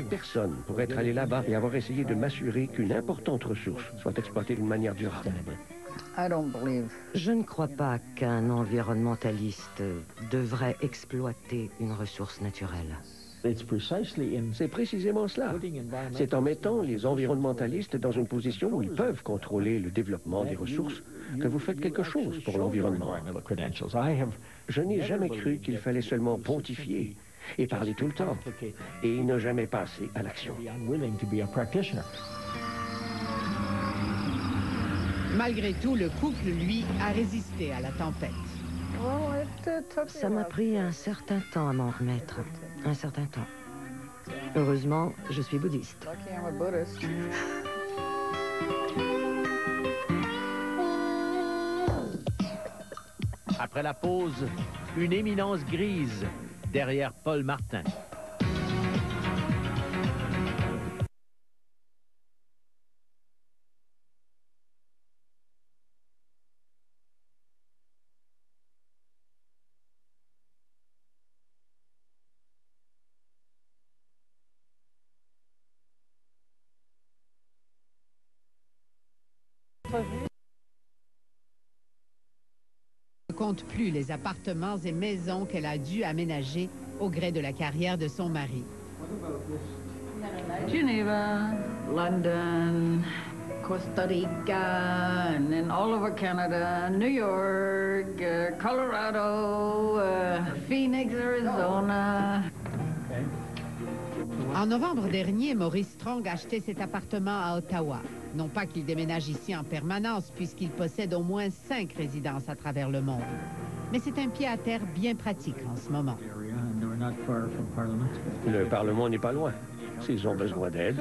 personne pour être allé là-bas et avoir essayé de m'assurer qu'une importante ressource soit exploitée d'une manière durable. Je ne crois pas qu'un environnementaliste devrait exploiter une ressource naturelle. C'est précisément cela. C'est en mettant les environnementalistes dans une position où ils peuvent contrôler le développement des ressources que vous faites quelque chose pour l'environnement. Je n'ai jamais cru qu'il fallait seulement pontifier et parler tout le temps, et ne jamais passer à l'action. Malgré tout, le couple, lui, a résisté à la tempête. Ça m'a pris un certain temps à m'en remettre. Un certain temps. Heureusement, je suis bouddhiste. Après la pause, une éminence grise derrière Paul Martin. Ne compte plus les appartements et maisons qu'elle a dû aménager au gré de la carrière de son mari. Geneva, London, Costa Rica, and then all over Canada, New York, Colorado, Phoenix, Arizona. En novembre dernier, Maurice Strong a acheté cet appartement à Ottawa. Non pas qu'il déménage ici en permanence, puisqu'il possède au moins 5 résidences à travers le monde. Mais c'est un pied à terre bien pratique en ce moment. Le Parlement n'est pas loin. S'ils ont besoin d'aide.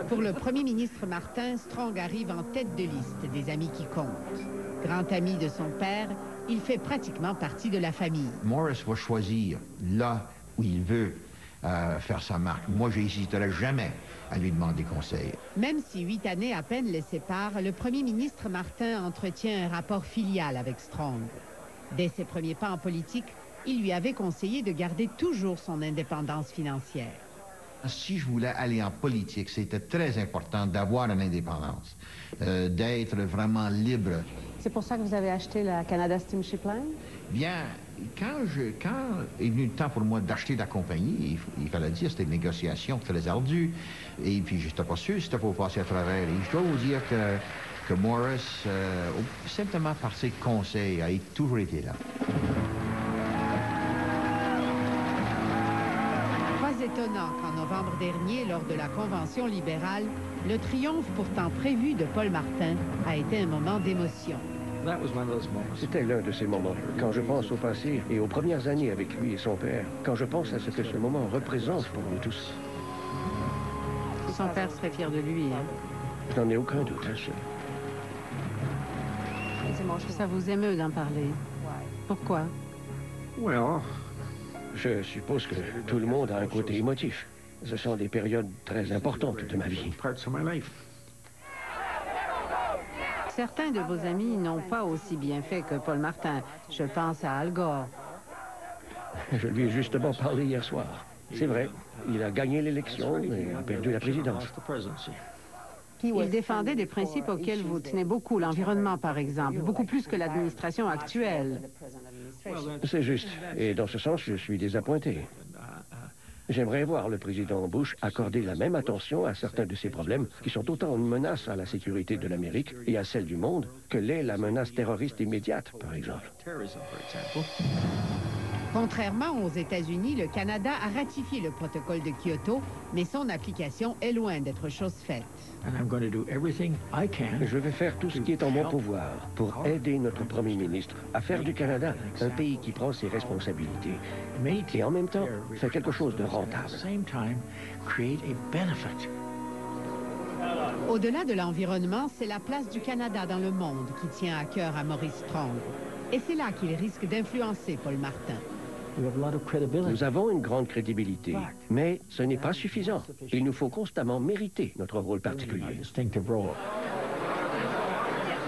Pour le premier ministre Martin, Strong arrive en tête de liste des amis qui comptent. Grand ami de son père, il fait pratiquement partie de la famille. Morris va choisir là où il veut faire sa marque. Moi, je n'hésiterai jamais à lui demander conseil. Même si 8 années à peine les séparent, le premier ministre Martin entretient un rapport filial avec Strong. Dès ses premiers pas en politique, il lui avait conseillé de garder toujours son indépendance financière. Si je voulais aller en politique, c'était très important d'avoir une indépendance, d'être vraiment libre. C'est pour ça que vous avez acheté la Canada Steamship Line? Bien, quand est venu le temps pour moi d'acheter la compagnie, il fallait dire, c'était une négociation très ardue, et puis je n'étais pas sûr si c'était pour passer à travers. Et je dois vous dire que Morris, simplement par ses conseils, a toujours été là. Pas étonnant qu'en novembre dernier, lors de la Convention libérale, le triomphe pourtant prévu de Paul Martin a été un moment d'émotion. C'était l'un de ces moments. Quand je pense au passé et aux premières années avec lui et son père, quand je pense à ce que ce moment représente pour nous tous. Son père serait fier de lui. Hein? Je n'en ai aucun doute. Ça vous émeut d'en parler. Pourquoi? Je suppose que tout le monde a un côté émotif. Ce sont des périodes très importantes de ma vie. Certains de vos amis n'ont pas aussi bien fait que Paul Martin. Je pense à Al Gore. Je lui ai justement parlé hier soir. C'est vrai, il a gagné l'élection et a perdu la présidence. Il défendait des principes auxquels vous tenez beaucoup, l'environnement par exemple, beaucoup plus que l'administration actuelle. C'est juste. Et dans ce sens, je suis désappointé. J'aimerais voir le président Bush accorder la même attention à certains de ces problèmes qui sont autant une menace à la sécurité de l'Amérique et à celle du monde que l'est la menace terroriste immédiate, par exemple. Contrairement aux États-Unis, le Canada a ratifié le protocole de Kyoto, mais son application est loin d'être chose faite. Je vais faire tout ce qui est en mon pouvoir pour aider notre premier ministre à faire du Canada un pays qui prend ses responsabilités et en même temps faire quelque chose de rentable. Au-delà de l'environnement, c'est la place du Canada dans le monde qui tient à cœur à Maurice Strong. Et c'est là qu'il risque d'influencer Paul Martin. Nous avons une grande crédibilité, mais ce n'est pas suffisant. Il nous faut constamment mériter notre rôle particulier.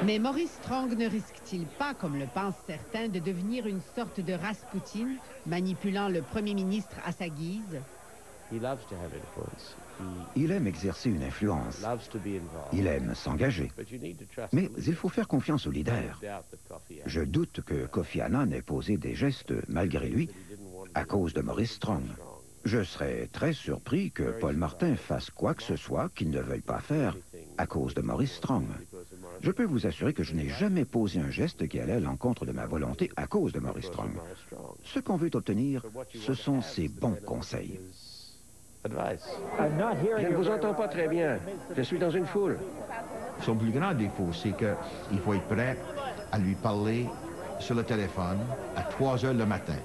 Mais Maurice Strong ne risque-t-il pas, comme le pensent certains, de devenir une sorte de Rasputin, manipulant le premier ministre à sa guise? Il aime exercer une influence. Il aime s'engager. Mais il faut faire confiance au leader. Je doute que Kofi Annan ait posé des gestes, malgré lui, à cause de Maurice Strong. Je serais très surpris que Paul Martin fasse quoi que ce soit qu'il ne veuille pas faire à cause de Maurice Strong. Je peux vous assurer que je n'ai jamais posé un geste qui allait à l'encontre de ma volonté à cause de Maurice Strong. Ce qu'on veut obtenir, ce sont ses bons conseils. Je ne vous entends pas très bien. Je suis dans une foule. Son plus grand défaut, c'est qu'il faut être prêt à lui parler sur le téléphone à 3 heures le matin.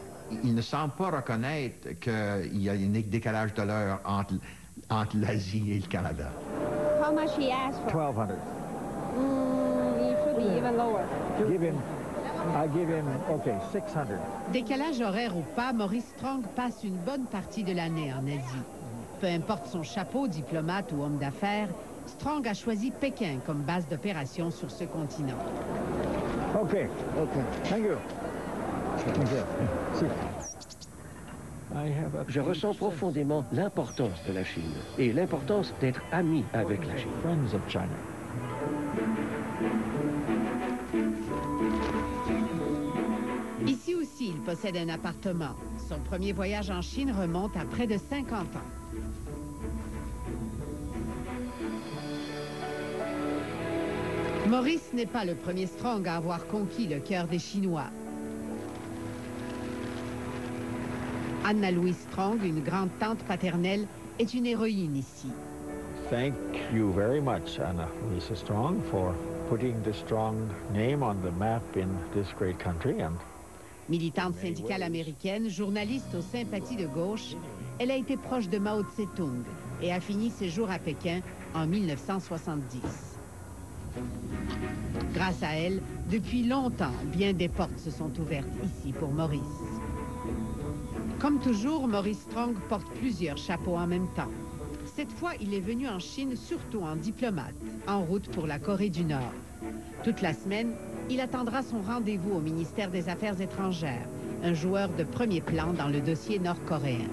Il ne semble pas reconnaître qu'il y a un décalage de l'heure entre l'Asie et le Canada. How much he asked for? 1,200. He should be even lower. I give him, okay, 600. Décalage horaire ou pas, Maurice Strong passe une bonne partie de l'année en Asie. Peu importe son chapeau, diplomate ou homme d'affaires, Strong a choisi Pékin comme base d'opération sur ce continent. Okay. Thank you. Je ressens profondément l'importance de la Chine et l'importance d'être ami avec la Chine. Ici aussi, il possède un appartement. Son premier voyage en Chine remonte à près de 50 ans. Maurice n'est pas le premier Strong à avoir conquis le cœur des Chinois. Anna Louise Strong, une grande-tante paternelle, est une héroïne ici. Thank you very much, Anna Louise Strong, for putting the Strong name on the map in this great country. Militante syndicale américaine, journaliste aux sympathies de gauche, elle a été proche de Mao Tse-tung et a fini ses jours à Pékin en 1970. Grâce à elle, depuis longtemps, bien des portes se sont ouvertes ici pour Maurice. Comme toujours, Maurice Strong porte plusieurs chapeaux en même temps. Cette fois, il est venu en Chine surtout en diplomate, en route pour la Corée du Nord. Toute la semaine, il attendra son rendez-vous au ministère des Affaires étrangères, un joueur de premier plan dans le dossier nord-coréen.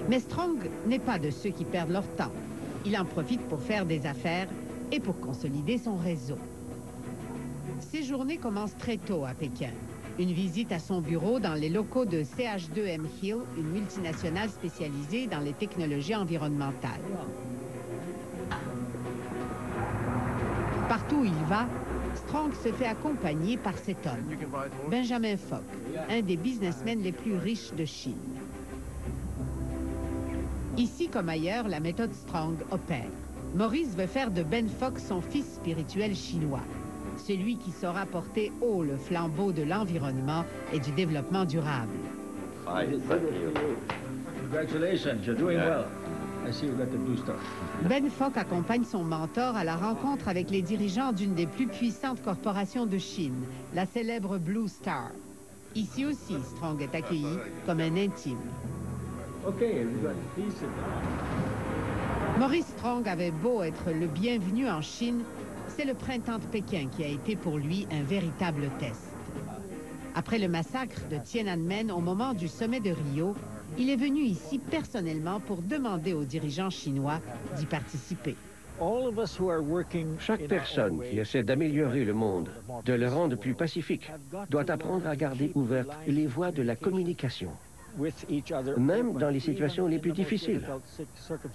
Mais Strong n'est pas de ceux qui perdent leur temps. Il en profite pour faire des affaires et pour consolider son réseau. Ses journées commencent très tôt à Pékin. Une visite à son bureau dans les locaux de CH2M Hill, une multinationale spécialisée dans les technologies environnementales. Partout où il va, Strong se fait accompagner par cet homme, Benjamin Fok, un des businessmen les plus riches de Chine. Ici comme ailleurs, la méthode Strong opère. Maurice veut faire de Ben Fok son fils spirituel chinois. Celui qui saura porter haut le flambeau de l'environnement et du développement durable. Congratulations, you're doing well. I see you got the blue star. Ben Fok accompagne son mentor à la rencontre avec les dirigeants d'une des plus puissantes corporations de Chine, la célèbre Blue Star. Ici aussi, Strong est accueilli comme un intime. Okay, please sit down. Maurice Strong avait beau être le bienvenu en Chine, c'est le printemps de Pékin qui a été pour lui un véritable test. Après le massacre de Tiananmen au moment du sommet de Rio, il est venu ici personnellement pour demander aux dirigeants chinois d'y participer. Chaque personne qui essaie d'améliorer le monde, de le rendre plus pacifique, doit apprendre à garder ouvertes les voies de la communication. Même dans les situations les plus difficiles.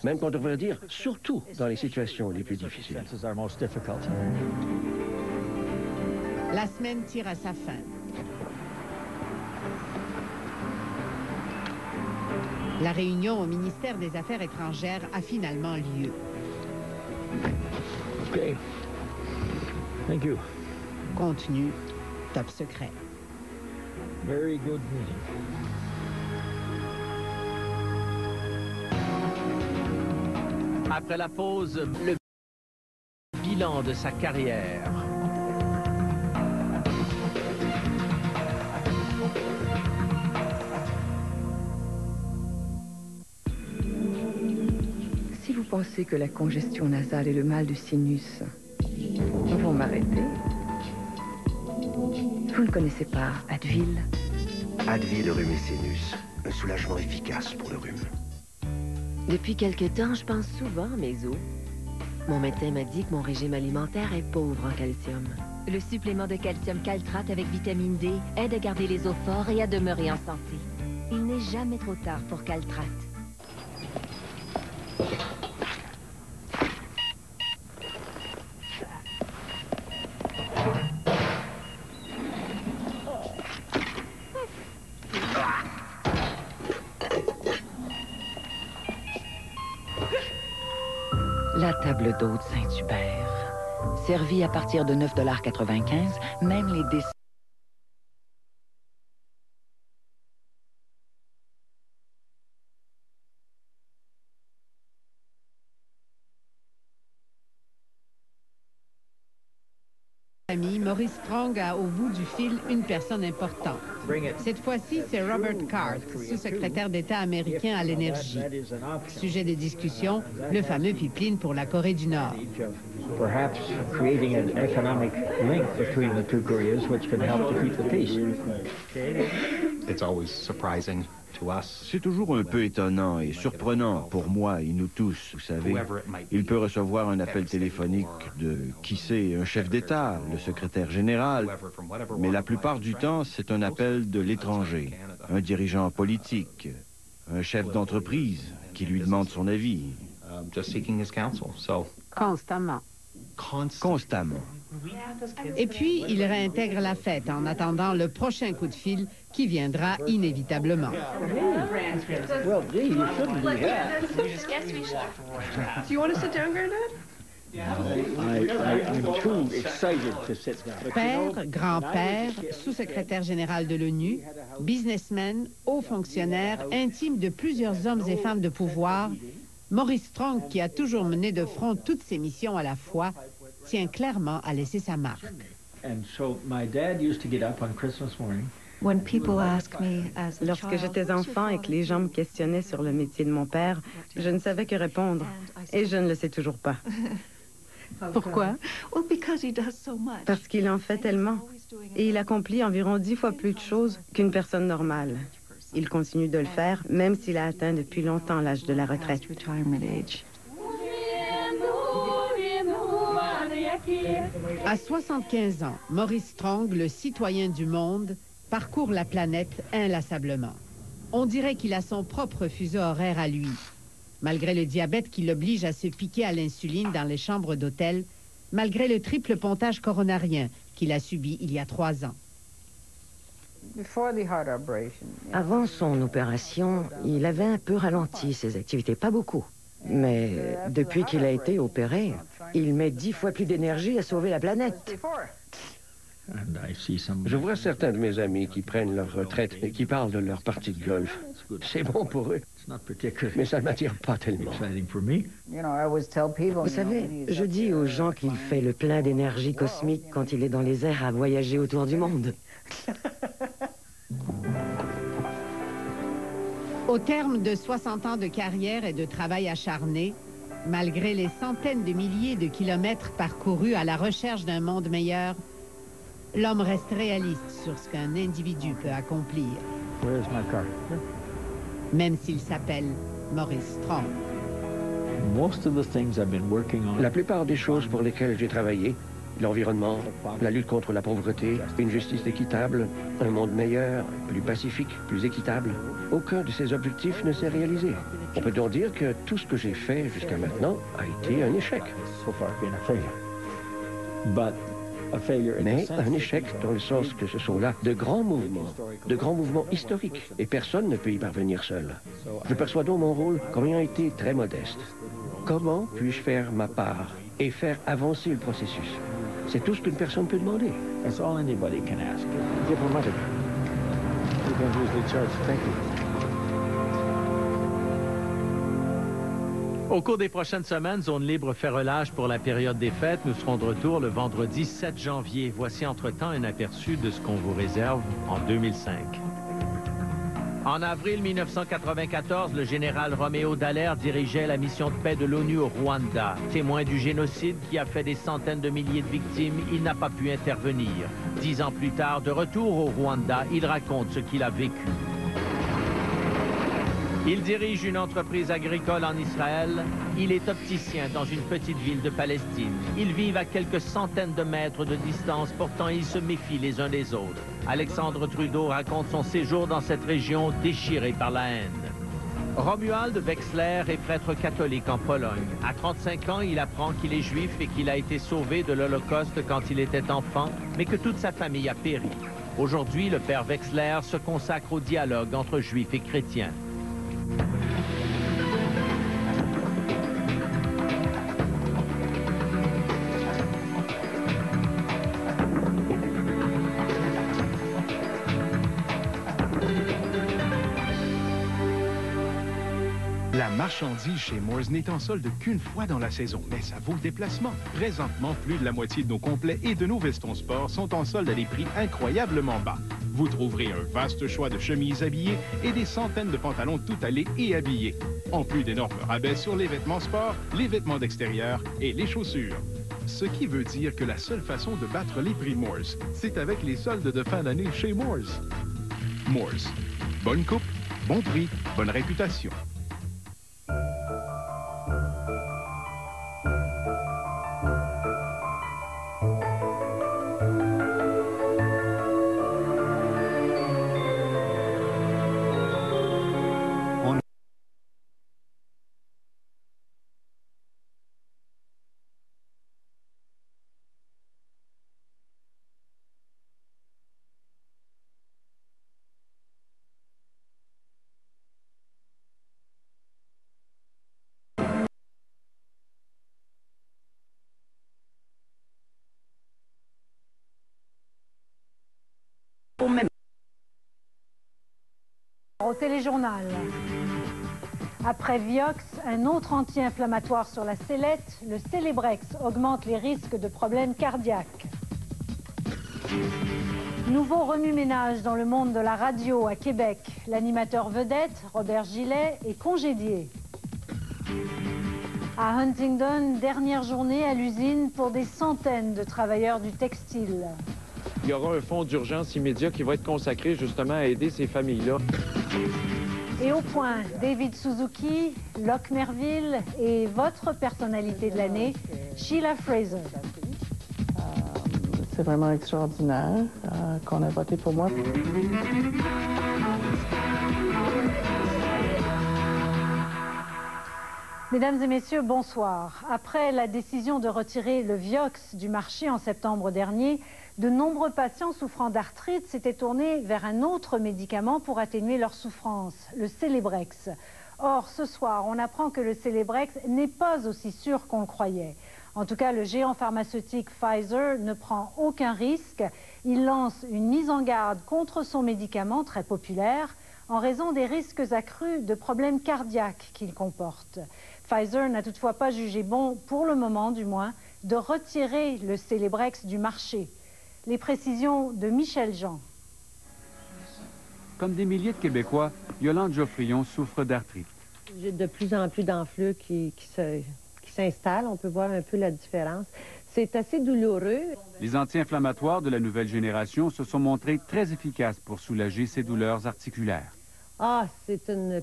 Même qu'on devrait dire surtout dans les situations les plus difficiles. La semaine tire à sa fin. La réunion au ministère des Affaires étrangères a finalement lieu. Okay. Thank you. Contenu top secret. Very good meeting. Après la pause, le bilan de sa carrière. Si vous pensez que la congestion nasale et le mal du sinus vont m'arrêter, vous ne connaissez pas Advil? Advil rhume et sinus, un soulagement efficace pour le rhume. Depuis quelque temps, je pense souvent à mes os. Mon médecin m'a dit que mon régime alimentaire est pauvre en calcium. Le supplément de calcium Caltrate avec vitamine D aide à garder les os forts et à demeurer en santé. Il n'est jamais trop tard pour Caltrate. La table d'hôte Saint-Hubert. Servie à partir de 9,95 $, même les desserts. Maurice Strong a au bout du fil une personne importante. Cette fois-ci, c'est Robert Card, sous-secrétaire d'État américain à l'énergie. Sujet de discussion, le fameux pipeline pour la Corée du Nord. Perhaps creating an economic link between the two Koreas, which can help to keep the peace. It's always surprising. C'est toujours un peu étonnant et surprenant pour moi et nous tous, vous savez. Il peut recevoir un appel téléphonique de, qui sait, un chef d'État, le secrétaire général, mais la plupart du temps, c'est un appel de l'étranger, un dirigeant politique, un chef d'entreprise qui lui demande son avis. Constamment. Constamment. Et puis, il réintègre la fête en attendant le prochain coup de fil qui viendra inévitablement. Well, gee, you shouldn't do that. Yes, we should. Do you want to sit down, Granddad? I'm too excited to sit down. Père, grand-père, sous-secrétaire général de l'ONU, businessman, haut fonctionnaire, intime de plusieurs hommes et femmes de pouvoir, Maurice Strong, qui a toujours mené de front toutes ses missions à la fois, tient clairement à laisser sa marque. And so my dad used to get up on Christmas morning. Lorsque j'étais enfant et que les gens me questionnaient sur le métier de mon père, je ne savais que répondre. Et je ne le sais toujours pas. Pourquoi? Parce qu'il en fait tellement. Et il accomplit environ 10 fois plus de choses qu'une personne normale. Il continue de le faire, même s'il a atteint depuis longtemps l'âge de la retraite. À 75 ans, Maurice Strong, le citoyen du monde, parcourt la planète inlassablement. On dirait qu'il a son propre fuseau horaire à lui. Malgré le diabète qui l'oblige à se piquer à l'insuline dans les chambres d'hôtel, malgré le triple pontage coronarien qu'il a subi il y a 3 ans. Avant son opération, il avait un peu ralenti ses activités, pas beaucoup. Mais depuis qu'il a été opéré, il met 10 fois plus d'énergie à sauver la planète. Je vois certains de mes amis qui prennent leur retraite et qui parlent de leur partie de golf. C'est bon pour eux, mais ça ne m'attire pas tellement. Vous savez, je dis aux gens qu'il fait le plein d'énergie cosmique quand il est dans les airs à voyager autour du monde. Au terme de 60 ans de carrière et de travail acharné, malgré les centaines de milliers de kilomètres parcourus à la recherche d'un monde meilleur, l'homme reste réaliste sur ce qu'un individu peut accomplir. Même s'il s'appelle Maurice Strong. La plupart des choses pour lesquelles j'ai travaillé, l'environnement, la lutte contre la pauvreté, une justice équitable, un monde meilleur, plus pacifique, plus équitable, aucun de ces objectifs ne s'est réalisé. On peut donc dire que tout ce que j'ai fait jusqu'à maintenant a été un échec. Mais un échec dans le sens que ce sont là de grands mouvements historiques, et personne ne peut y parvenir seul. Je perçois donc mon rôle comme ayant été très modeste. Comment puis-je faire ma part et faire avancer le processus? C'est tout ce qu'une personne peut demander. Au cours des prochaines semaines, Zone Libre fait relâche pour la période des fêtes. Nous serons de retour le vendredi 7 janvier. Voici entre-temps un aperçu de ce qu'on vous réserve en 2005. En avril 1994, le général Roméo Dallaire dirigeait la mission de paix de l'ONU au Rwanda. Témoin du génocide qui a fait des centaines de milliers de victimes, il n'a pas pu intervenir. 10 ans plus tard, de retour au Rwanda, il raconte ce qu'il a vécu. Il dirige une entreprise agricole en Israël. Il est opticien dans une petite ville de Palestine. Ils vivent à quelques centaines de mètres de distance, pourtant ils se méfient les uns des autres. Alexandre Trudeau raconte son séjour dans cette région déchirée par la haine. Romuald Wexler est prêtre catholique en Pologne. À 35 ans, il apprend qu'il est juif et qu'il a été sauvé de l'Holocauste quand il était enfant, mais que toute sa famille a péri. Aujourd'hui, le père Wexler se consacre au dialogue entre juifs et chrétiens. La marchandise chez Moores n'est en solde qu'une fois dans la saison, mais ça vaut le déplacement. Présentement, plus de la moitié de nos complets et de nos vestons sport sont en solde à des prix incroyablement bas. Vous trouverez un vaste choix de chemises habillées et des centaines de pantalons tout allés et habillés. En plus d'énormes rabais sur les vêtements sport, les vêtements d'extérieur et les chaussures. Ce qui veut dire que la seule façon de battre les prix Moores, c'est avec les soldes de fin d'année chez Moores. Moores. Bonne coupe, bon prix, bonne réputation. Au téléjournal. Après Vioxx, un autre anti-inflammatoire sur la sellette, le Celebrex augmente les risques de problèmes cardiaques. Nouveau remue-ménage dans le monde de la radio à Québec. L'animateur vedette, Robert Gillet, est congédié. À Huntingdon, dernière journée à l'usine pour des centaines de travailleurs du textile. Il y aura un fonds d'urgence immédiat qui va être consacré justement à aider ces familles-là. Et au point, David Suzuki, Locke Merville et votre personnalité de l'année, Sheila Fraser. C'est vraiment extraordinaire qu'on a voté pour moi. Mesdames et messieurs, bonsoir. Après la décision de retirer le Vioxx du marché en septembre dernier, de nombreux patients souffrant d'arthrite s'étaient tournés vers un autre médicament pour atténuer leur souffrance, le Celebrex. Or, ce soir, on apprend que le Celebrex n'est pas aussi sûr qu'on le croyait. En tout cas, le géant pharmaceutique Pfizer ne prend aucun risque. Il lance une mise en garde contre son médicament très populaire en raison des risques accrus de problèmes cardiaques qu'il comporte. Pfizer n'a toutefois pas jugé bon, pour le moment du moins, de retirer le Celebrex du marché. Les précisions de Michel Jean. Comme des milliers de Québécois, Yolande Geoffrion souffre d'arthrite. J'ai de plus en plus d'enflures qui s'installent. On peut voir un peu la différence. C'est assez douloureux. Les anti-inflammatoires de la nouvelle génération se sont montrés très efficaces pour soulager ces douleurs articulaires. Ah, c'est une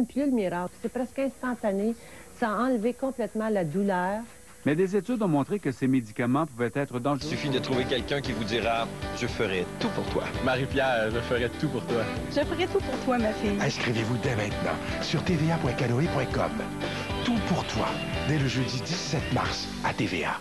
pilule miracle. C'est presque instantané. Ça a enlevé complètement la douleur. Mais des études ont montré que ces médicaments pouvaient être dangereux. Il suffit de trouver quelqu'un qui vous dira « Je ferai tout pour toi ». Marie-Pierre, je ferai tout pour toi. Je ferai tout pour toi, ma fille. Inscrivez-vous dès maintenant sur tva.canoe.com. Tout pour toi, dès le jeudi 17 mars à TVA.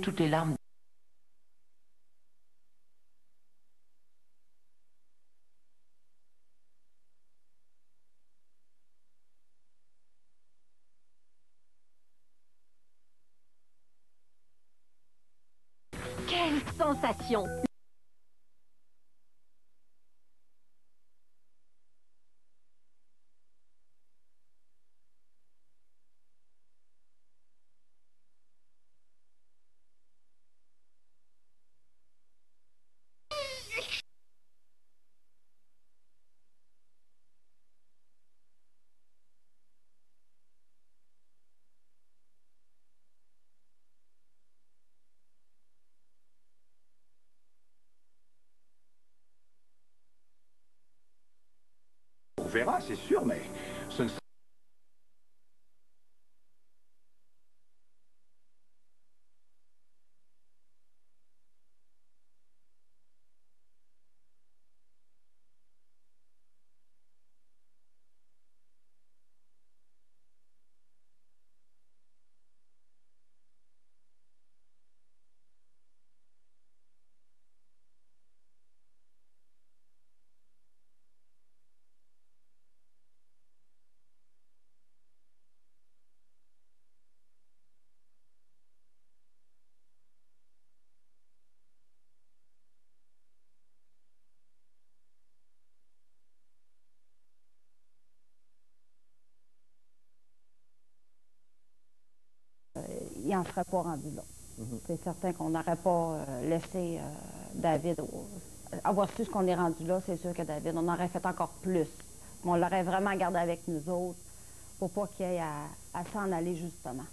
Toutes les larmes. sensation. On verra, c'est sûr, mais ce ne il n'en serait pas rendu là. C'est certain qu'on n'aurait pas laissé David avoir su ce qu'on est rendu là. C'est sûr que David, on aurait fait encore plus. Mais on l'aurait vraiment gardé avec nous autres pour pas qu'il ait à s'en aller justement,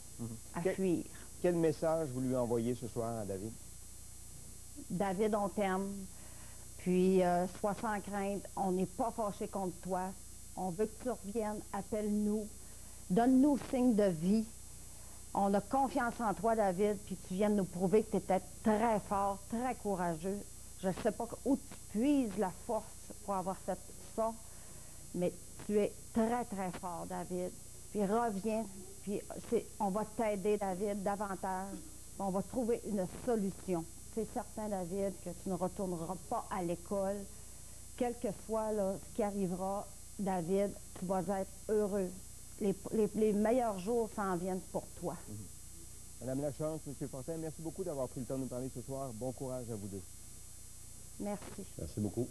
à fuir. Quel message vous lui envoyez ce soir à David? David, on t'aime. Puis, sois sans crainte, on n'est pas fâché contre toi. On veut que tu reviennes, appelle-nous, donne-nous signe de vie. On a confiance en toi, David, puis tu viens de nous prouver que tu étais très fort, très courageux. Je ne sais pas où tu puises la force pour avoir fait ça, mais tu es très, très fort, David. Puis reviens, puis on va t'aider, David, davantage. On va trouver une solution. C'est certain, David, que tu ne retourneras pas à l'école. Quel que soit là, ce qui arrivera, David, tu vas être heureux. Les meilleurs jours s'en viennent pour toi. Madame Lachance, M. Fortin, merci beaucoup d'avoir pris le temps de nous parler ce soir. Bon courage à vous deux. Merci. Merci beaucoup.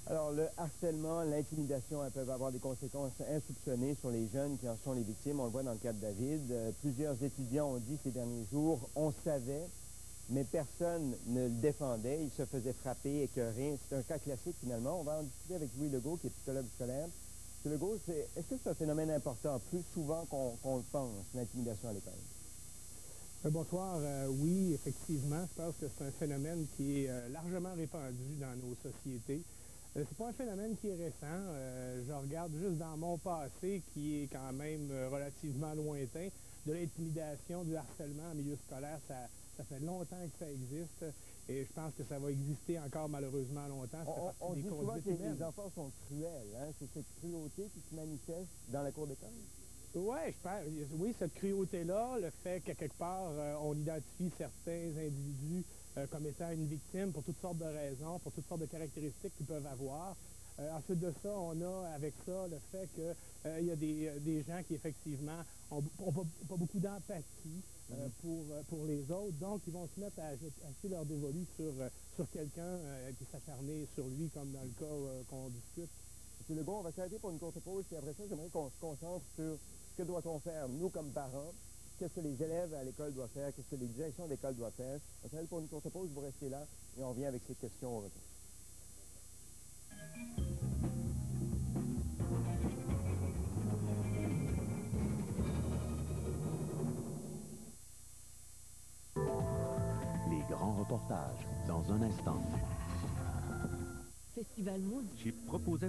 Alors, le harcèlement, l'intimidation, elles peuvent avoir des conséquences insoupçonnées sur les jeunes qui en sont les victimes. On le voit dans le cas de David. Plusieurs étudiants ont dit ces derniers jours, on savait, mais personne ne le défendait. Il se faisait frapper, écœurer. C'est un cas classique, finalement. On va en discuter avec Louis Legault, qui est psychologue scolaire. M. Legault, est-ce que c'est un phénomène important, plus souvent qu'on le pense, l'intimidation à l'école? Bonsoir. Oui, effectivement, je pense que c'est un phénomène qui est largement répandu dans nos sociétés. C'est pas un phénomène qui est récent. Je regarde juste dans mon passé, qui est quand même relativement lointain, de l'intimidation, du harcèlement en milieu scolaire. Ça fait longtemps que ça existe et je pense que ça va exister encore malheureusement longtemps. On dit souvent que les enfants sont cruels. Hein? C'est cette cruauté qui se manifeste dans la cour d'école? Oui, cette cruauté-là, le fait qu'à quelque part, on identifie certains individus comme étant une victime pour toutes sortes de raisons, pour toutes sortes de caractéristiques qu'ils peuvent avoir. Ensuite de ça, on a avec ça le fait qu'il y a des gens qui, effectivement, ont pas beaucoup d'empathie pour les autres, donc ils vont se mettre à jeter leur dévolu sur quelqu'un qui s'acharne sur lui, comme dans le cas qu'on discute. M. Legault, on va s'arrêter pour une courte pause, puis après ça, j'aimerais qu'on se concentre sur ce que doit-on faire, nous, comme parents, qu'est-ce que les élèves à l'école doivent faire, qu'est-ce que les directions d'école doivent faire. On s'arrête pour une courte pause, vous restez là, et on revient avec ces questions au retour. Les grands reportages, dans un instant. Festival Mood. J'ai proposé...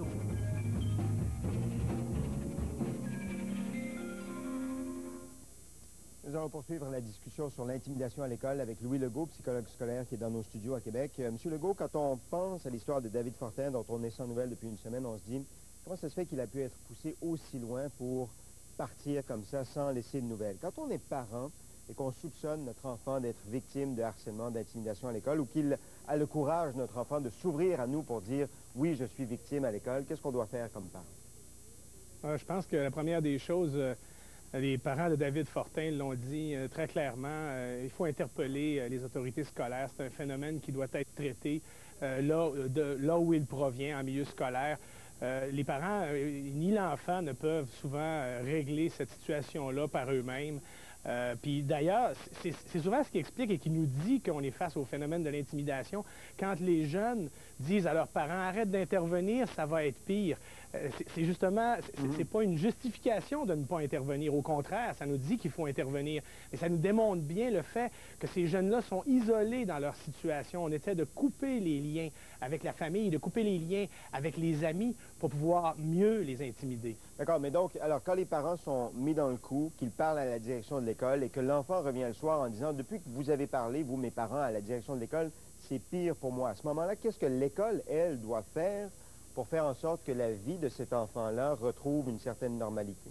Nous allons poursuivre la discussion sur l'intimidation à l'école avec Louis Legault, psychologue scolaire qui est dans nos studios à Québec. Monsieur Legault, quand on pense à l'histoire de David Fortin, dont on est sans nouvelles depuis une semaine, on se dit, comment ça se fait qu'il a pu être poussé aussi loin pour partir comme ça sans laisser de nouvelles? Quand on est parent et qu'on soupçonne notre enfant d'être victime de harcèlement, d'intimidation à l'école, ou qu'il a le courage, notre enfant, de s'ouvrir à nous pour dire « oui, je suis victime à l'école », qu'est-ce qu'on doit faire comme parent? Je pense que la première des choses Les parents de David Fortin l'ont dit très clairement, il faut interpeller les autorités scolaires. C'est un phénomène qui doit être traité là où il provient, en milieu scolaire. Les parents ni l'enfant ne peuvent souvent régler cette situation-là par eux-mêmes. Puis d'ailleurs, c'est souvent ce qui explique et qui nous dit qu'on est face au phénomène de l'intimidation. Quand les jeunes disent à leurs parents « arrête d'intervenir, ça va être pire », c'est justement, c'est pas une justification de ne pas intervenir. Au contraire, ça nous dit qu'il faut intervenir. Mais ça nous démontre bien le fait que ces jeunes-là sont isolés dans leur situation. On essaie de couper les liens avec la famille, de couper les liens avec les amis pour pouvoir mieux les intimider. D'accord, mais donc, alors quand les parents sont mis dans le coup, qu'ils parlent à la direction de l'école et que l'enfant revient le soir en disant « depuis que vous avez parlé, vous, mes parents, à la direction de l'école, c'est pire pour moi », à ce moment-là, qu'est-ce que l'école, elle, doit faire pour faire en sorte que la vie de cet enfant-là retrouve une certaine normalité?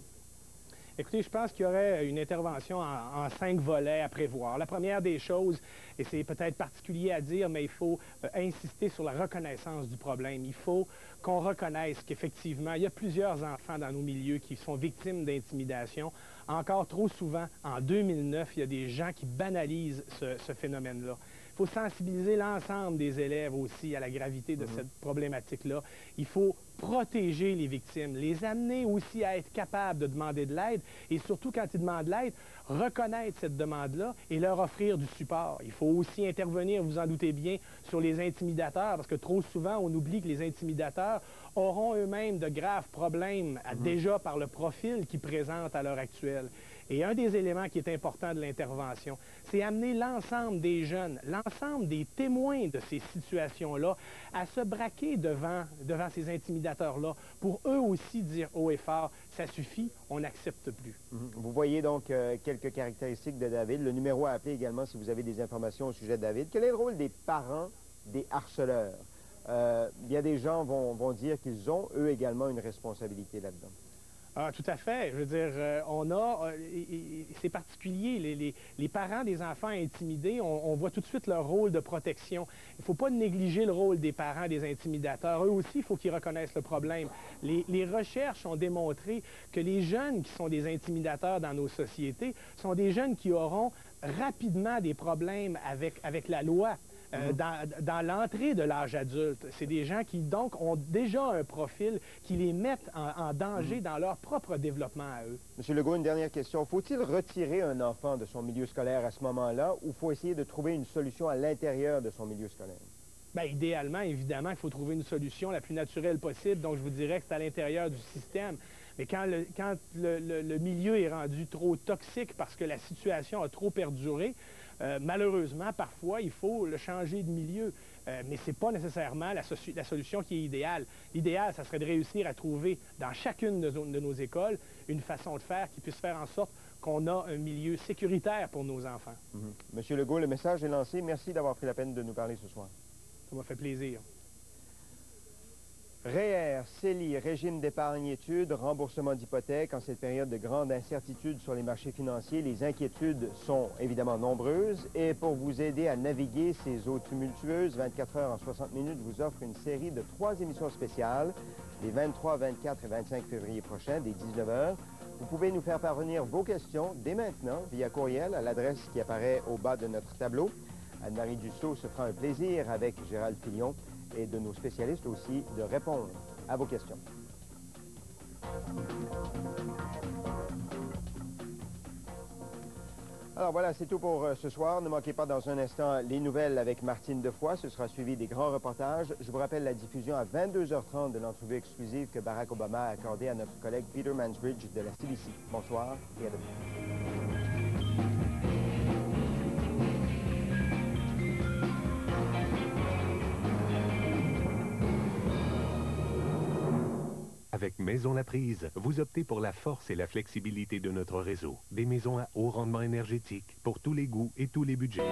Écoutez, je pense qu'il y aurait une intervention en 5 volets à prévoir. La première des choses, et c'est peut-être particulier à dire, mais il faut insister sur la reconnaissance du problème. Il faut qu'on reconnaisse qu'effectivement, il y a plusieurs enfants dans nos milieux qui sont victimes d'intimidation. Encore trop souvent, en 2009, il y a des gens qui banalisent ce phénomène-là. Il faut sensibiliser l'ensemble des élèves aussi à la gravité de cette problématique-là. Il faut protéger les victimes, les amener aussi à être capables de demander de l'aide et surtout, quand ils demandent de l'aide, reconnaître cette demande-là et leur offrir du support. Il faut aussi intervenir, vous en doutez bien, sur les intimidateurs parce que trop souvent, on oublie que les intimidateurs auront eux-mêmes de graves problèmes déjà par le profil qu'ils présentent à l'heure actuelle. Et un des éléments qui est important de l'intervention, c'est amener l'ensemble des jeunes, l'ensemble des témoins de ces situations-là à se braquer devant ces intimidateurs-là pour eux aussi dire haut et fort, ça suffit, on n'accepte plus. Vous voyez donc quelques caractéristiques de David. Le numéro à appeler également si vous avez des informations au sujet de David. Quel est le rôle des parents des harceleurs? Bien des gens vont dire qu'ils ont, eux également, une responsabilité là-dedans. Ah, tout à fait. Je veux dire, c'est particulier, les parents des enfants intimidés, on voit tout de suite leur rôle de protection. Il ne faut pas négliger le rôle des parents des intimidateurs. Eux aussi, il faut qu'ils reconnaissent le problème. Les recherches ont démontré que les jeunes qui sont des intimidateurs dans nos sociétés sont des jeunes qui auront rapidement des problèmes avec la loi. Dans l'entrée de l'âge adulte. C'est des gens qui, donc, ont déjà un profil qui les met en danger dans leur propre développement à eux. Monsieur Legault, une dernière question. Faut-il retirer un enfant de son milieu scolaire à ce moment-là ou faut essayer de trouver une solution à l'intérieur de son milieu scolaire? Bien, idéalement, évidemment, il faut trouver une solution la plus naturelle possible. Donc, je vous dirais que c'est à l'intérieur du système. Mais quand le milieu est rendu trop toxique parce que la situation a trop perduré, malheureusement, parfois, il faut le changer de milieu. Mais ce n'est pas nécessairement la solution qui est idéale. L'idéal, ça serait de réussir à trouver dans chacune de nos écoles une façon de faire qui puisse faire en sorte qu'on a un milieu sécuritaire pour nos enfants. Monsieur Legault, le message est lancé. Merci d'avoir pris la peine de nous parler ce soir. Ça m'a fait plaisir. REER, CELI, régime d'épargne-études, remboursement d'hypothèques. En cette période de grande incertitude sur les marchés financiers, les inquiétudes sont évidemment nombreuses. Et pour vous aider à naviguer ces eaux tumultueuses, 24 heures en 60 minutes vous offre une série de 3 émissions spéciales, les 23, 24 et 25 février prochains, dès 19 h. Vous pouvez nous faire parvenir vos questions dès maintenant via courriel à l'adresse qui apparaît au bas de notre tableau. Anne-Marie Dussault se fera un plaisir avec Gérald Filion et de nos spécialistes aussi de répondre à vos questions. Alors voilà, c'est tout pour ce soir. Ne manquez pas dans un instant les nouvelles avec Martine Defoy. Ce sera suivi des grands reportages. Je vous rappelle la diffusion à 22 h 30 de l'entrevue exclusive que Barack Obama a accordée à notre collègue Peter Mansbridge de la CBC. Bonsoir et à demain. Avec Maison La Prise, vous optez pour la force et la flexibilité de notre réseau. Des maisons à haut rendement énergétique pour tous les goûts et tous les budgets.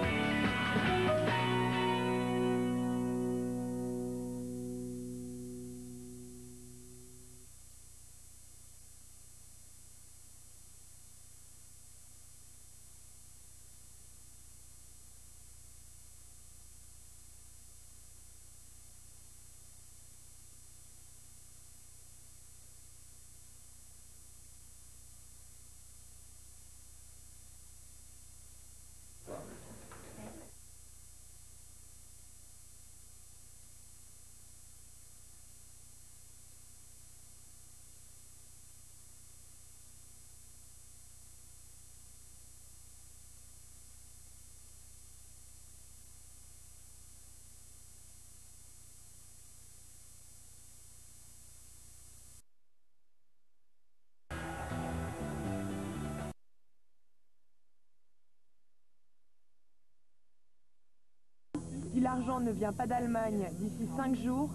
l'argent ne vient pas d'Allemagne d'ici 5 jours,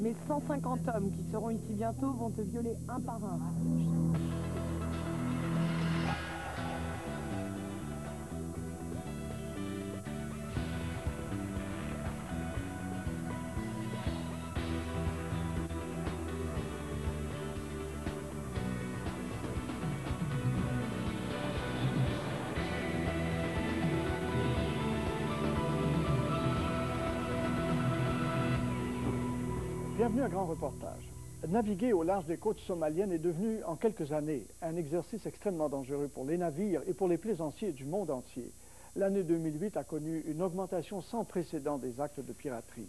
mais 150 hommes qui seront ici bientôt vont te violer un par un. Bienvenue à Grand Reportage. Naviguer au large des côtes somaliennes est devenu, en quelques années, un exercice extrêmement dangereux pour les navires et pour les plaisanciers du monde entier. L'année 2008 a connu une augmentation sans précédent des actes de piraterie.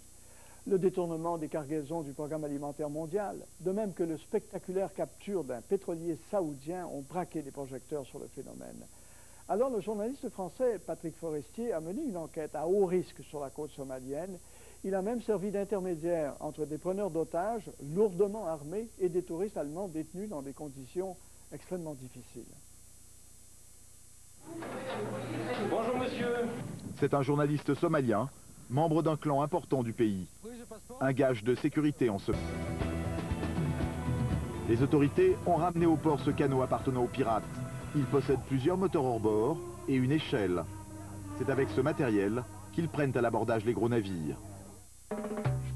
Le détournement des cargaisons du Programme alimentaire mondial, de même que le spectaculaire capture d'un pétrolier saoudien, ont braqué des projecteurs sur le phénomène. Alors le journaliste français Patrick Forestier a mené une enquête à haut risque sur la côte somalienne. Il a même servi d'intermédiaire entre des preneurs d'otages lourdement armés et des touristes allemands détenus dans des conditions extrêmement difficiles. Bonjour monsieur. C'est un journaliste somalien, membre d'un clan important du pays. Un gage de sécurité en ce... Les autorités ont ramené au port ce canot appartenant aux pirates. Il possède plusieurs moteurs hors bord et une échelle. C'est avec ce matériel qu'ils prennent à l'abordage les gros navires.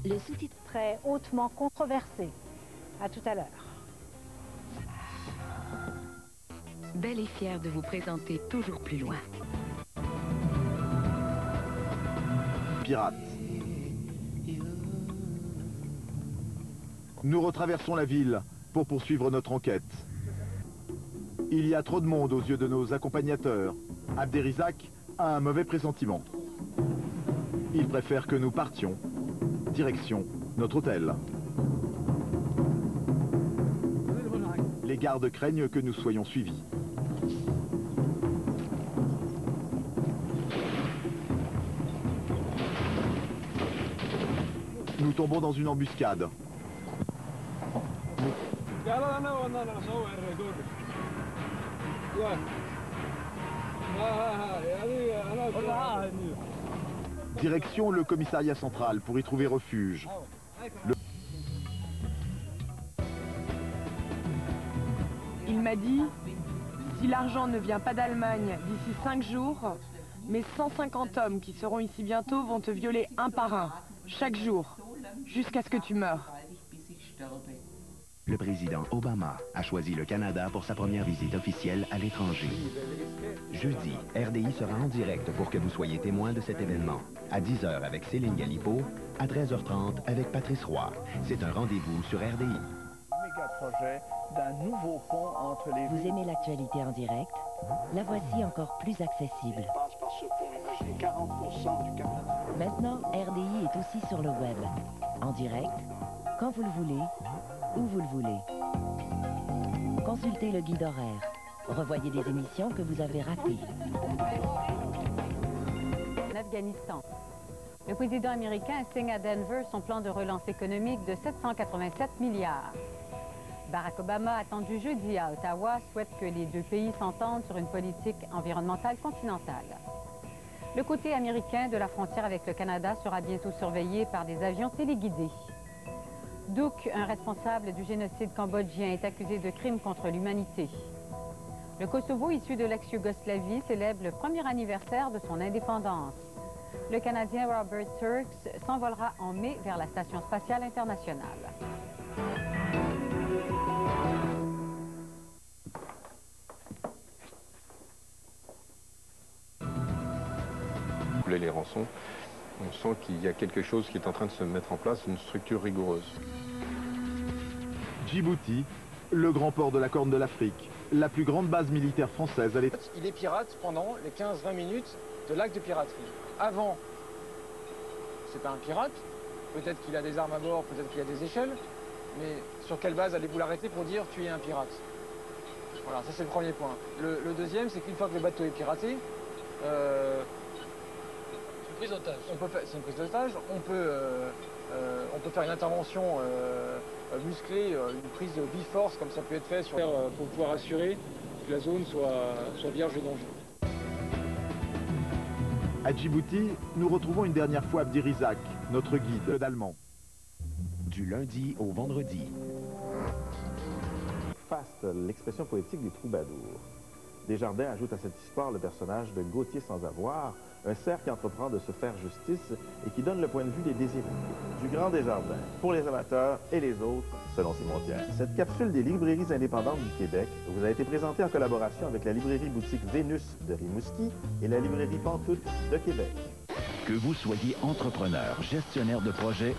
Le sous-titre très hautement controversé. À tout à l'heure. Belle et fière de vous présenter Toujours plus loin. Pirates. Nous retraversons la ville pour poursuivre notre enquête. Il y a trop de monde aux yeux de nos accompagnateurs. Abderrizak a un mauvais pressentiment. Il préfère que nous partions. Direction notre hôtel. Les gardes craignent que nous soyons suivis. Nous tombons dans une embuscade. Direction le commissariat central pour y trouver refuge. Il m'a dit, si l'argent ne vient pas d'Allemagne d'ici 5 jours, mes 150 hommes qui seront ici bientôt vont te violer un par un, chaque jour, jusqu'à ce que tu meures. Le président Obama a choisi le Canada pour sa première visite officielle à l'étranger. Jeudi, RDI sera en direct pour que vous soyez témoin de cet événement. À 10h avec Céline Galipeau, à 13h30 avec Patrice Roy. C'est un rendez-vous sur RDI. Méga projet d'un nouveau pont entre les... Vous aimez l'actualité en direct? La voici encore plus accessible. Passe par ce pont, imaginez 40% du Canada. Maintenant, RDI est aussi sur le web. En direct, quand vous le voulez, où vous le voulez. Consultez le guide horaire. Revoyez des émissions que vous avez ratées. En Afghanistan. Le président américain signe à Denver son plan de relance économique de 787 milliards. Barack Obama, attendu jeudi à Ottawa, souhaite que les deux pays s'entendent sur une politique environnementale continentale. Le côté américain de la frontière avec le Canada sera bientôt surveillé par des avions téléguidés. Douk, un responsable du génocide cambodgien, est accusé de crimes contre l'humanité. Le Kosovo, issu de l'ex-Yougoslavie, célèbre le premier anniversaire de son indépendance. Le Canadien Robert Turks s'envolera en mai vers la Station spatiale internationale. Les rançons, on sent qu'il y a quelque chose qui est en train de se mettre en place, une structure rigoureuse. Djibouti, le grand port de la Corne de l'Afrique, la plus grande base militaire française à l'étranger. Il est pirate pendant les 15-20 minutes de l'acte de piraterie. Avant, c'est pas un pirate, peut-être qu'il a des armes à bord, peut-être qu'il a des échelles, mais sur quelle base allez-vous l'arrêter pour dire tu es un pirate? Voilà, ça c'est le premier point. Le deuxième, c'est qu'une fois que le bateau est piraté, c'est une prise d'otage. On peut faire une intervention musclée, une prise de biforce, comme ça peut être fait pour pouvoir assurer que la zone soit vierge de danger. À Djibouti, nous retrouvons une dernière fois Abdirizak, notre guide d'allemand. Du lundi au vendredi. Faste, l'expression poétique des troubadours. Desjardins ajoute à cette histoire le personnage de Gauthier sans avoir, un cerf qui entreprend de se faire justice et qui donne le point de vue des désirés. Du grand Desjardins, pour les amateurs et les autres, selon Simon Thiers. Cette capsule des librairies indépendantes du Québec vous a été présentée en collaboration avec la librairie boutique Vénus de Rimouski et la librairie Pantoute de Québec. Que vous soyez entrepreneur, gestionnaire de projet,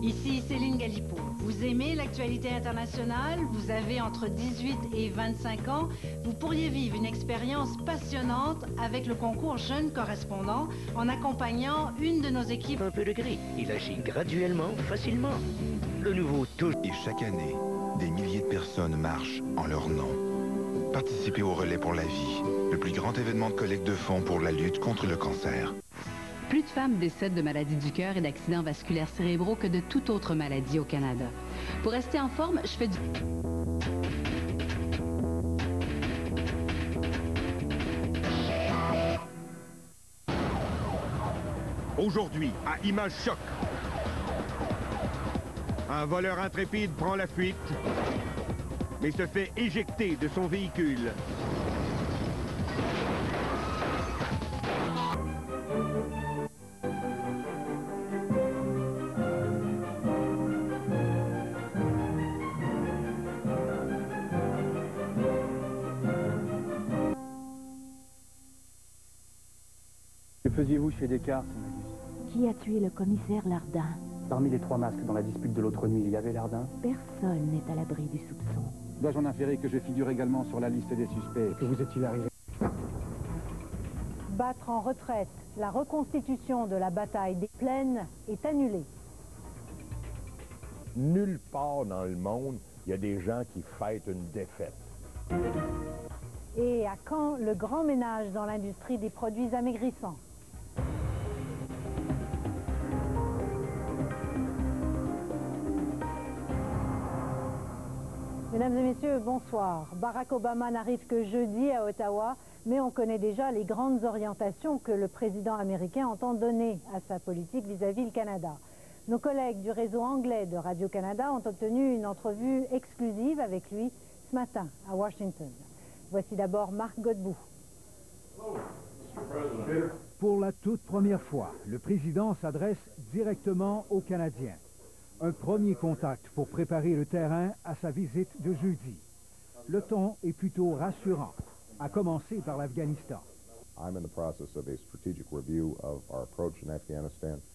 Ici Céline Galipo. Vous aimez l'actualité internationale, vous avez entre 18 et 25 ans, vous pourriez vivre une expérience passionnante avec le concours Jeunes Correspondants en accompagnant une de nos équipes. Un peu de gris, il agit graduellement, facilement. Le nouveau tout. Et chaque année, des milliers de personnes marchent en leur nom. Participez au Relais pour la vie, le plus grand événement de collecte de fonds pour la lutte contre le cancer. Plus de femmes décèdent de maladies du cœur et d'accidents vasculaires cérébraux que de toute autre maladie au Canada. Pour rester en forme, je fais du... Aujourd'hui, à Image Choc, un voleur intrépide prend la fuite, mais se fait éjecter de son véhicule. Que faisiez-vous chez Descartes, Magus? Qui a tué le commissaire Lardin? Parmi les 3 masques dans la dispute de l'autre nuit, il y avait Lardin? Personne n'est à l'abri du soupçon. Dois-je en inférer que je figure également sur la liste des suspects? Que vous est-il arrivé? Battre en retraite, la reconstitution de la bataille des plaines est annulée. Nulle part dans le monde, il y a des gens qui fêtent une défaite. Et à quand le grand ménage dans l'industrie des produits amaigrissants? Mesdames et messieurs, bonsoir. Barack Obama n'arrive que jeudi à Ottawa, mais on connaît déjà les grandes orientations que le président américain entend donner à sa politique vis-à-vis le Canada. Nos collègues du réseau anglais de Radio-Canada ont obtenu une entrevue exclusive avec lui ce matin à Washington. Voici d'abord Marc Godbout. Pour la toute première fois, le président s'adresse directement aux Canadiens. Un premier contact pour préparer le terrain à sa visite de jeudi. Le ton est plutôt rassurant, à commencer par l'Afghanistan.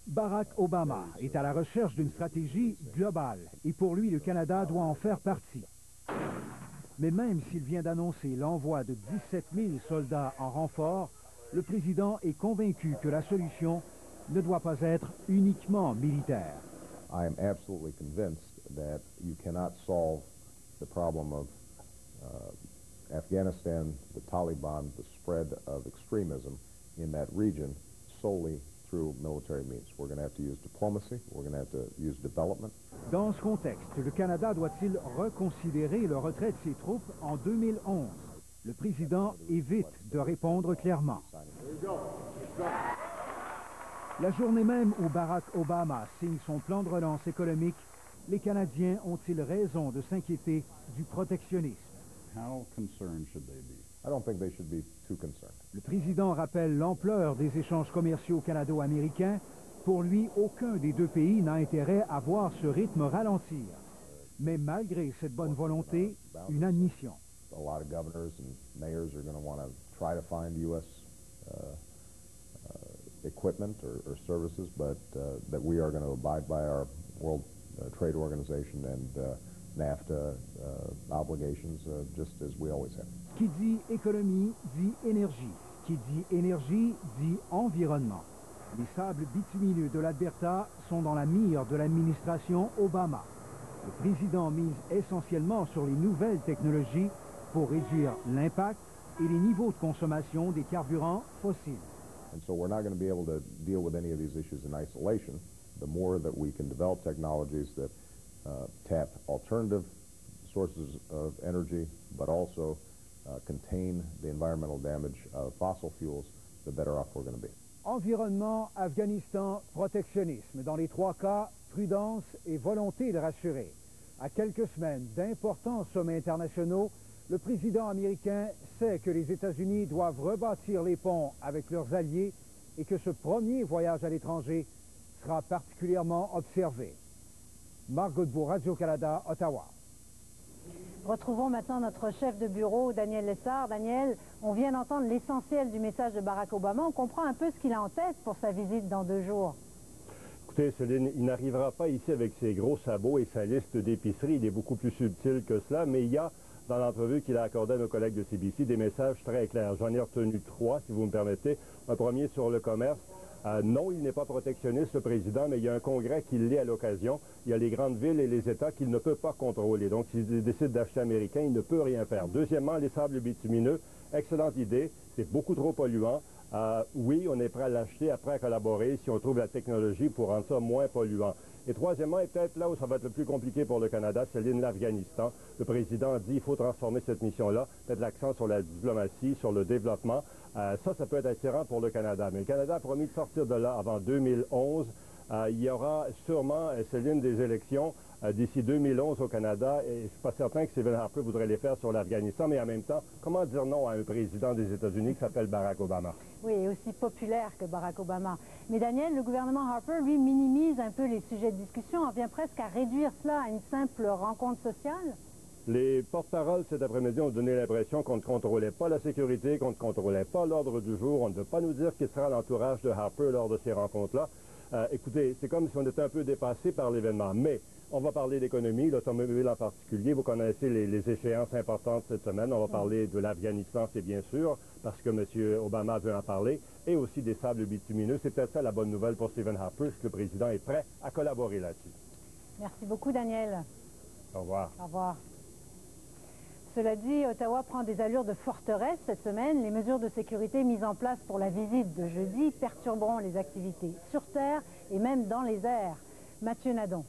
Barack Obama est à la recherche d'une stratégie globale et pour lui, le Canada doit en faire partie. Mais même s'il vient d'annoncer l'envoi de 17 000 soldats en renfort, le président est convaincu que la solution ne doit pas être uniquement militaire. I am absolutely convinced that you cannot solve the problem of Afghanistan, the Taliban, the spread of extremism in that region solely through military means. We're going to have to use diplomacy, we're going to have to use development. Dans ce contexte, le Canada doit-il reconsidérer le retrait de ses troupes en 2011? Le président évite de répondre clairement. La journée même où Barack Obama signe son plan de relance économique, les Canadiens ont-ils raison de s'inquiéter du protectionnisme? Le président rappelle l'ampleur des échanges commerciaux canado-américains. Pour lui, aucun des deux pays n'a intérêt à voir ce rythme ralentir. Mais malgré cette bonne volonté, une admission. Equipment or services, but that we are going to abide by our World Trade Organization and NAFTA obligations just as we always have. Qui dit économie dit énergie. Qui dit énergie dit environnement. Les sables bitumineux de l'Alberta sont dans la mire de l'administration Obama. Le président mise essentiellement sur les nouvelles technologies pour réduire l'impact et les niveaux de consommation des carburants fossiles. And so we're not going to be able to deal with any of these issues in isolation. The more that we can develop technologies that tap alternative sources of energy, but also contain the environmental damage of fossil fuels, the better off we're going to be. Environnement, Afghanistan, protectionnisme. Dans les trois cas, prudence et volonté de rassurer. À quelques semaines d'importants sommets internationaux, le président américain sait que les États-Unis doivent rebâtir les ponts avec leurs alliés et que ce premier voyage à l'étranger sera particulièrement observé. Marc Godbout, Radio-Canada, Ottawa. Retrouvons maintenant notre chef de bureau, Daniel Lessard. Daniel, on vient d'entendre l'essentiel du message de Barack Obama. On comprend un peu ce qu'il a en tête pour sa visite dans 2 jours. Écoutez, Céline, il n'arrivera pas ici avec ses gros sabots et sa liste d'épicerie. Il est beaucoup plus subtil que cela, mais il y a, dans l'entrevue qu'il a accordée à nos collègues de CBC, des messages très clairs. J'en ai retenu 3, si vous me permettez. Un premier sur le commerce. Non, il n'est pas protectionniste, le président, mais il y a un congrès qui l'est à l'occasion. Il y a les grandes villes et les États qu'il ne peut pas contrôler. Donc, s'il décide d'acheter américain, il ne peut rien faire. Deuxièmement, les sables bitumineux. Excellente idée. C'est beaucoup trop polluant. Oui, on est prêt à l'acheter, après à collaborer si on trouve la technologie pour rendre ça moins polluant. Et troisièmement, et peut-être là où ça va être le plus compliqué pour le Canada, c'est l'Afghanistan. Le président dit qu'il faut transformer cette mission-là, mettre l'accent sur la diplomatie, sur le développement. Ça peut être attirant pour le Canada. Mais le Canada a promis de sortir de là avant 2011. Il y aura sûrement, Céline, des élections d'ici 2011 au Canada. Et je ne suis pas certain que Stephen Harper voudrait les faire sur l'Afghanistan. Mais en même temps, comment dire non à un président des États-Unis qui s'appelle Barack Obama? Oui, et aussi populaire que Barack Obama. Mais Daniel, le gouvernement Harper, lui, minimise un peu les sujets de discussion. On vient presque à réduire cela à une simple rencontre sociale. Les porte-paroles cet après-midi ont donné l'impression qu'on ne contrôlait pas la sécurité, qu'on ne contrôlait pas l'ordre du jour. On ne veut pas nous dire qui sera l'entourage de Harper lors de ces rencontres-là. Écoutez, c'est comme si on était un peu dépassé par l'événement. Mais on va parler d'économie, l'automobile en particulier. Vous connaissez les échéances importantes cette semaine. On va parler de l'Afghanistan, c'est bien sûr, parce que M. Obama veut en parler, et aussi des sables bitumineux. C'est peut-être ça la bonne nouvelle pour Stephen Harper, que le président est prêt à collaborer là-dessus. Merci beaucoup, Daniel. Au revoir. Au revoir. Cela dit, Ottawa prend des allures de forteresse cette semaine. Les mesures de sécurité mises en place pour la visite de jeudi perturberont les activités sur terre et même dans les airs. Mathieu Nadon.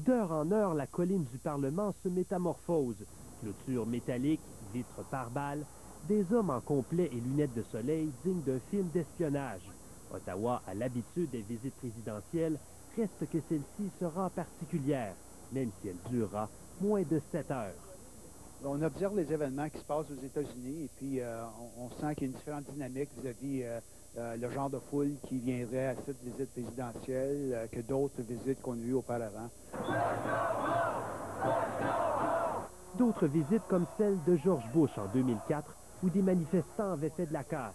D'heure en heure, la colline du Parlement se métamorphose. Clôture métallique, vitres par balles, des hommes en complet et lunettes de soleil dignes d'un film d'espionnage. Ottawa a l'habitude des visites présidentielles, reste que celle-ci sera particulière, même si elle durera moins de 7 heures. On observe les événements qui se passent aux États-Unis et puis on sent qu'il y a une différente dynamique vis-à-vis le genre de foule qui viendrait à cette visite présidentielle que d'autres visites qu'on a eues auparavant. D'autres visites comme celle de George Bush en 2004 où des manifestants avaient fait de la casse.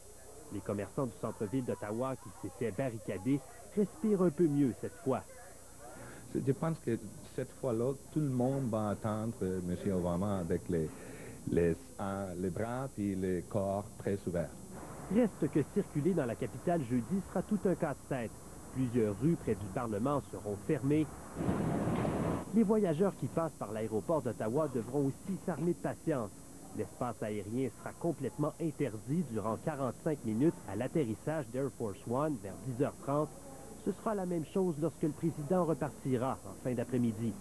Les commerçants du centre-ville d'Ottawa qui s'étaient barricadés respirent un peu mieux cette fois. Je pense que cette fois-là, tout le monde va attendre M. Obama avec les bras et les corps très ouverts. Reste que circuler dans la capitale jeudi sera tout un casse-tête. Plusieurs rues près du Parlement seront fermées. Les voyageurs qui passent par l'aéroport d'Ottawa devront aussi s'armer de patience. L'espace aérien sera complètement interdit durant 45 minutes à l'atterrissage d'Air Force One vers 10h30. Ce sera la même chose lorsque le président repartira en fin d'après-midi.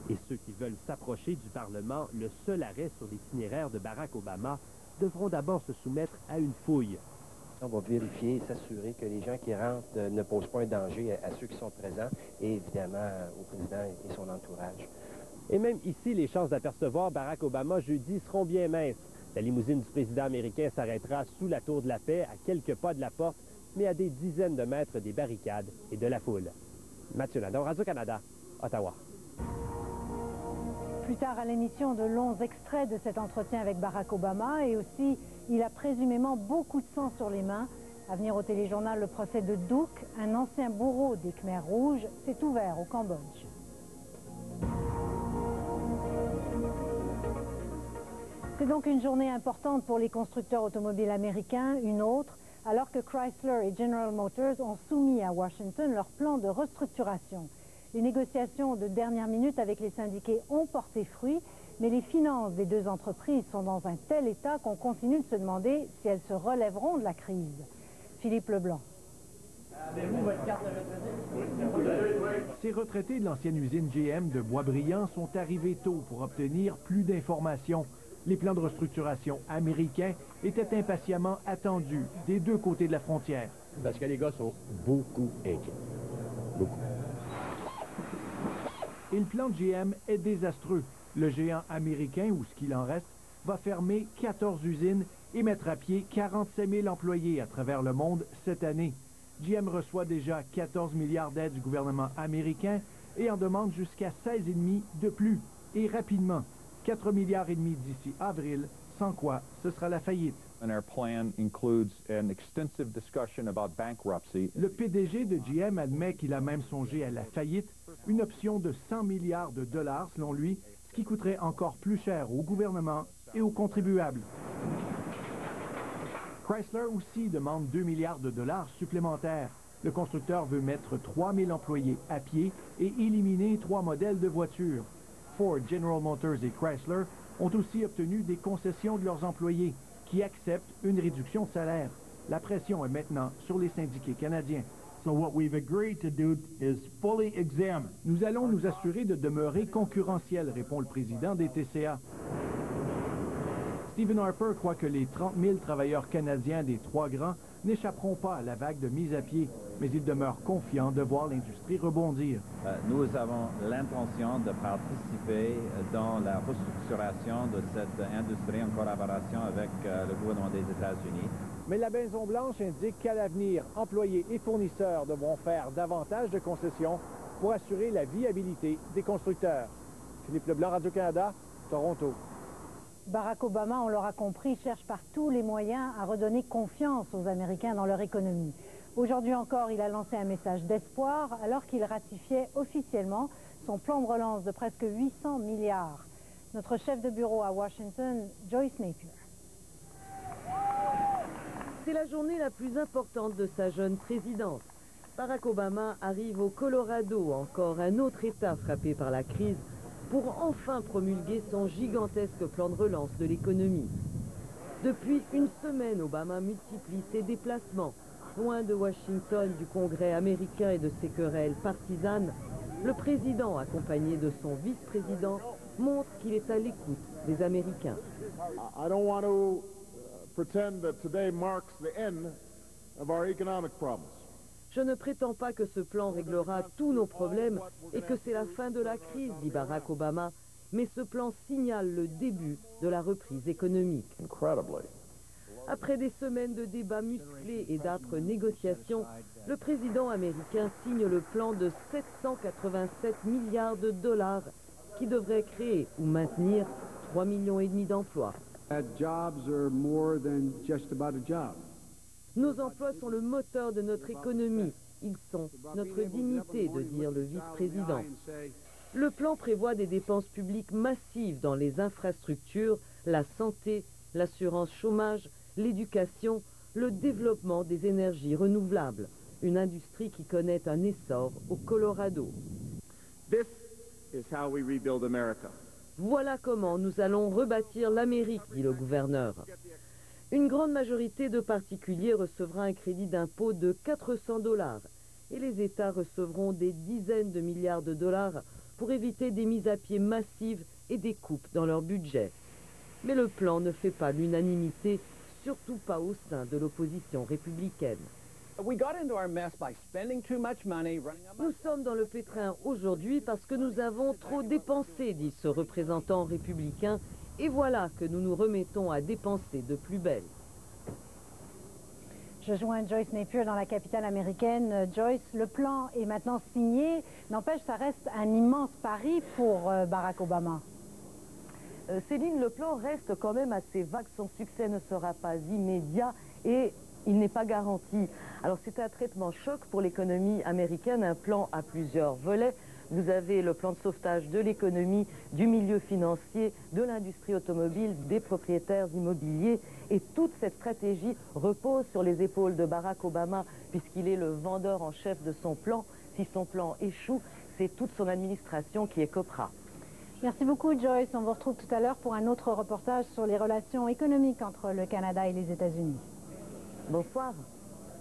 Et ceux qui veulent s'approcher du Parlement, le seul arrêt sur l'itinéraire de Barack Obama, devront d'abord se soumettre à une fouille. On va vérifier et s'assurer que les gens qui rentrent ne posent pas un danger à ceux qui sont présents et évidemment au président et son entourage. Et même ici, les chances d'apercevoir Barack Obama jeudi seront bien minces. La limousine du président américain s'arrêtera sous la Tour de la Paix, à quelques pas de la porte, mais à des dizaines de mètres des barricades et de la foule. Mathieu Nadon, Radio-Canada, Ottawa. Plus tard à l'émission, de longs extraits de cet entretien avec Barack Obama et aussi, il a présumément beaucoup de sang sur les mains. À venir au téléjournal, le procès de Douk, un ancien bourreau des Khmers rouges, s'est ouvert au Cambodge. C'est donc une journée importante pour les constructeurs automobiles américains, une autre, alors que Chrysler et General Motors ont soumis à Washington leur plan de restructuration. Les négociations de dernière minute avec les syndiqués ont porté fruit, mais les finances des deux entreprises sont dans un tel état qu'on continue de se demander si elles se relèveront de la crise. Philippe Leblanc. Ces retraités de l'ancienne usine GM de Boisbriand sont arrivés tôt pour obtenir plus d'informations. Les plans de restructuration américains étaient impatiemment attendus des deux côtés de la frontière. Parce que les gars sont beaucoup inquiets. Beaucoup. Et le plan de GM est désastreux. Le géant américain, ou ce qu'il en reste, va fermer 14 usines et mettre à pied 47 000 employés à travers le monde cette année. GM reçoit déjà 14 milliards d'aides du gouvernement américain et en demande jusqu'à 16,5 de plus. Et rapidement, 4,5 milliards d'ici avril, sans quoi ce sera la faillite. Le PDG de GM admet qu'il a même songé à la faillite, une option de 100 milliards de dollars selon lui, ce qui coûterait encore plus cher au gouvernement et aux contribuables. Chrysler aussi demande 2 milliards de dollars supplémentaires. Le constructeur veut mettre 3 000 employés à pied et éliminer 3 modèles de voitures. Ford, General Motors et Chrysler ont aussi obtenu des concessions de leurs employés qui acceptent une réduction de salaire. La pression est maintenant sur les syndiqués canadiens. Nous allons nous assurer de demeurer concurrentiels, répond le président des TCA. Stephen Harper croit que les 30 000 travailleurs canadiens des trois grands n'échapperont pas à la vague de mise à pied, mais il demeure confiant de voir l'industrie rebondir. Nous avons l'intention de participer dans la restructuration de cette industrie en collaboration avec le gouvernement des États-Unis. Mais la Maison-Blanche indique qu'à l'avenir, employés et fournisseurs devront faire davantage de concessions pour assurer la viabilité des constructeurs. Philippe Leblanc, Radio-Canada, Toronto. Barack Obama, on l'aura compris, cherche par tous les moyens à redonner confiance aux Américains dans leur économie. Aujourd'hui encore, il a lancé un message d'espoir alors qu'il ratifiait officiellement son plan de relance de presque 800 milliards. Notre chef de bureau à Washington, Joyce Napier. C'est la journée la plus importante de sa jeune présidence. Barack Obama arrive au Colorado, encore un autre État frappé par la crise, pour enfin promulguer son gigantesque plan de relance de l'économie. Depuis une semaine, Obama multiplie ses déplacements. Loin de Washington, du Congrès américain et de ses querelles partisanes, le président, accompagné de son vice-président, montre qu'il est à l'écoute des Américains. I don't want to pretend that today marks the end of our economic problems. Je ne prétends pas que ce plan réglera tous nos problèmes et que c'est la fin de la crise, dit Barack Obama, mais ce plan signale le début de la reprise économique. Après des semaines de débats musclés et d'âpres négociations, le président américain signe le plan de 787 milliards de dollars qui devrait créer ou maintenir 3,5 millions d'emplois. Nos emplois sont le moteur de notre économie. Ils sont notre dignité, de dire le vice-président. Le plan prévoit des dépenses publiques massives dans les infrastructures, la santé, l'assurance chômage, l'éducation, le développement des énergies renouvelables. Une industrie qui connaît un essor au Colorado. This is how we rebuild America. Voilà comment nous allons rebâtir l'Amérique, dit le gouverneur. Une grande majorité de particuliers recevra un crédit d'impôt de 400 $ et les États recevront des dizaines de milliards de dollars pour éviter des mises à pied massives et des coupes dans leur budget. Mais le plan ne fait pas l'unanimité, surtout pas au sein de l'opposition républicaine. Nous sommes dans le pétrin aujourd'hui parce que nous avons trop dépensé, dit ce représentant républicain, et voilà que nous nous remettons à dépenser de plus belle. Je joins Joyce Napier dans la capitale américaine. Joyce, le plan est maintenant signé. N'empêche, ça reste un immense pari pour Barack Obama. Céline, le plan reste quand même assez vague. Son succès ne sera pas immédiat et il n'est pas garanti. Alors c'est un traitement choc pour l'économie américaine, un plan à plusieurs volets. Vous avez le plan de sauvetage de l'économie, du milieu financier, de l'industrie automobile, des propriétaires immobiliers. Et toute cette stratégie repose sur les épaules de Barack Obama, puisqu'il est le vendeur en chef de son plan. Si son plan échoue, c'est toute son administration qui écopera. Merci beaucoup, Joyce. On vous retrouve tout à l'heure pour un autre reportage sur les relations économiques entre le Canada et les États-Unis. Bonsoir.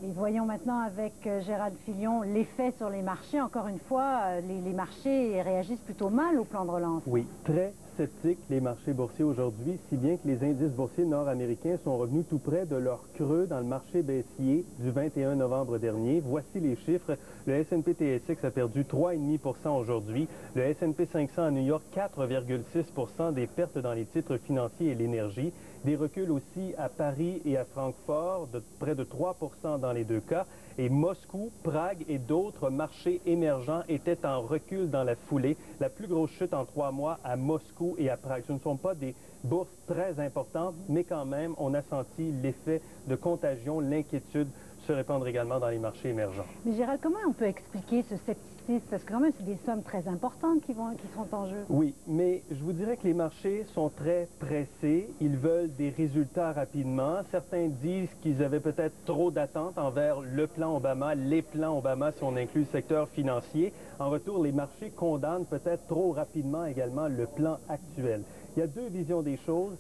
Et voyons maintenant avec Gérald Filion l'effet sur les marchés. Encore une fois, les marchés réagissent plutôt mal au plan de relance. Oui, très sceptiques les marchés boursiers aujourd'hui, si bien que les indices boursiers nord-américains sont revenus tout près de leur creux dans le marché baissier du 21 novembre dernier. Voici les chiffres. Le S&P TSX a perdu 3,5 % aujourd'hui. Le S&P 500 à New York, 4,6 % des pertes dans les titres financiers et l'énergie. Des reculs aussi à Paris et à Francfort, de près de 3 % dans les deux cas. Et Moscou, Prague et d'autres marchés émergents étaient en recul dans la foulée. La plus grosse chute en 3 mois à Moscou et à Prague. Ce ne sont pas des bourses très importantes, mais quand même, on a senti l'effet de contagion, l'inquiétude se répandre également dans les marchés émergents. Mais Gérald, comment on peut expliquer ce scepticisme? Parce que quand même, c'est des sommes très importantes qui sont en jeu. Oui, mais je vous dirais que les marchés sont très pressés. Ils veulent des résultats rapidement. Certains disent qu'ils avaient peut-être trop d'attentes envers le plan Obama, les plans Obama, si on inclut le secteur financier. En retour, les marchés condamnent peut-être trop rapidement également le plan actuel. Il y a deux visions des choses.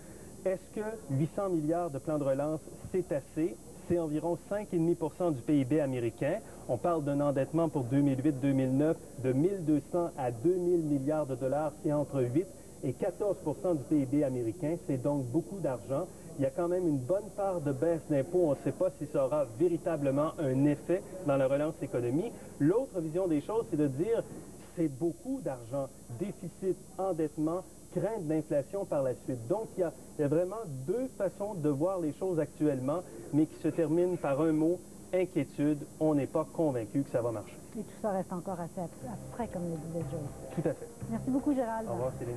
Est-ce que 800 milliards de plans de relance, c'est assez? C'est environ 5,5 % du PIB américain. On parle d'un endettement pour 2008-2009 de 1200 à 2000 milliards de dollars. C'est entre 8 et 14 % du PIB américain. C'est donc beaucoup d'argent. Il y a quand même une bonne part de baisse d'impôts. On ne sait pas si ça aura véritablement un effet dans la relance économique. L'autre vision des choses, c'est de dire c'est beaucoup d'argent. Déficit, endettement, crainte d'inflation par la suite. Donc, il y a vraiment deux façons de voir les choses actuellement, mais qui se terminent par un mot, inquiétude. On n'est pas convaincu que ça va marcher. Et tout ça reste encore assez abstrait, comme le disait Joyce. Tout à fait. Merci beaucoup, Gérald. Au revoir, Céline.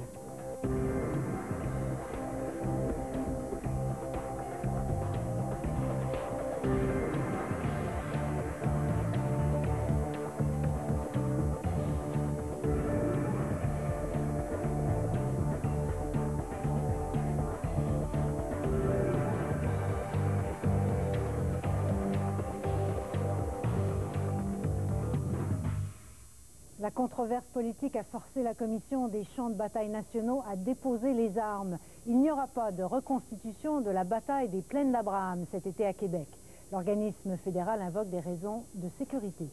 La controverse politique a forcé la Commission des champs de bataille nationaux à déposer les armes. Il n'y aura pas de reconstitution de la bataille des plaines d'Abraham cet été à Québec. L'organisme fédéral invoque des raisons de sécurité.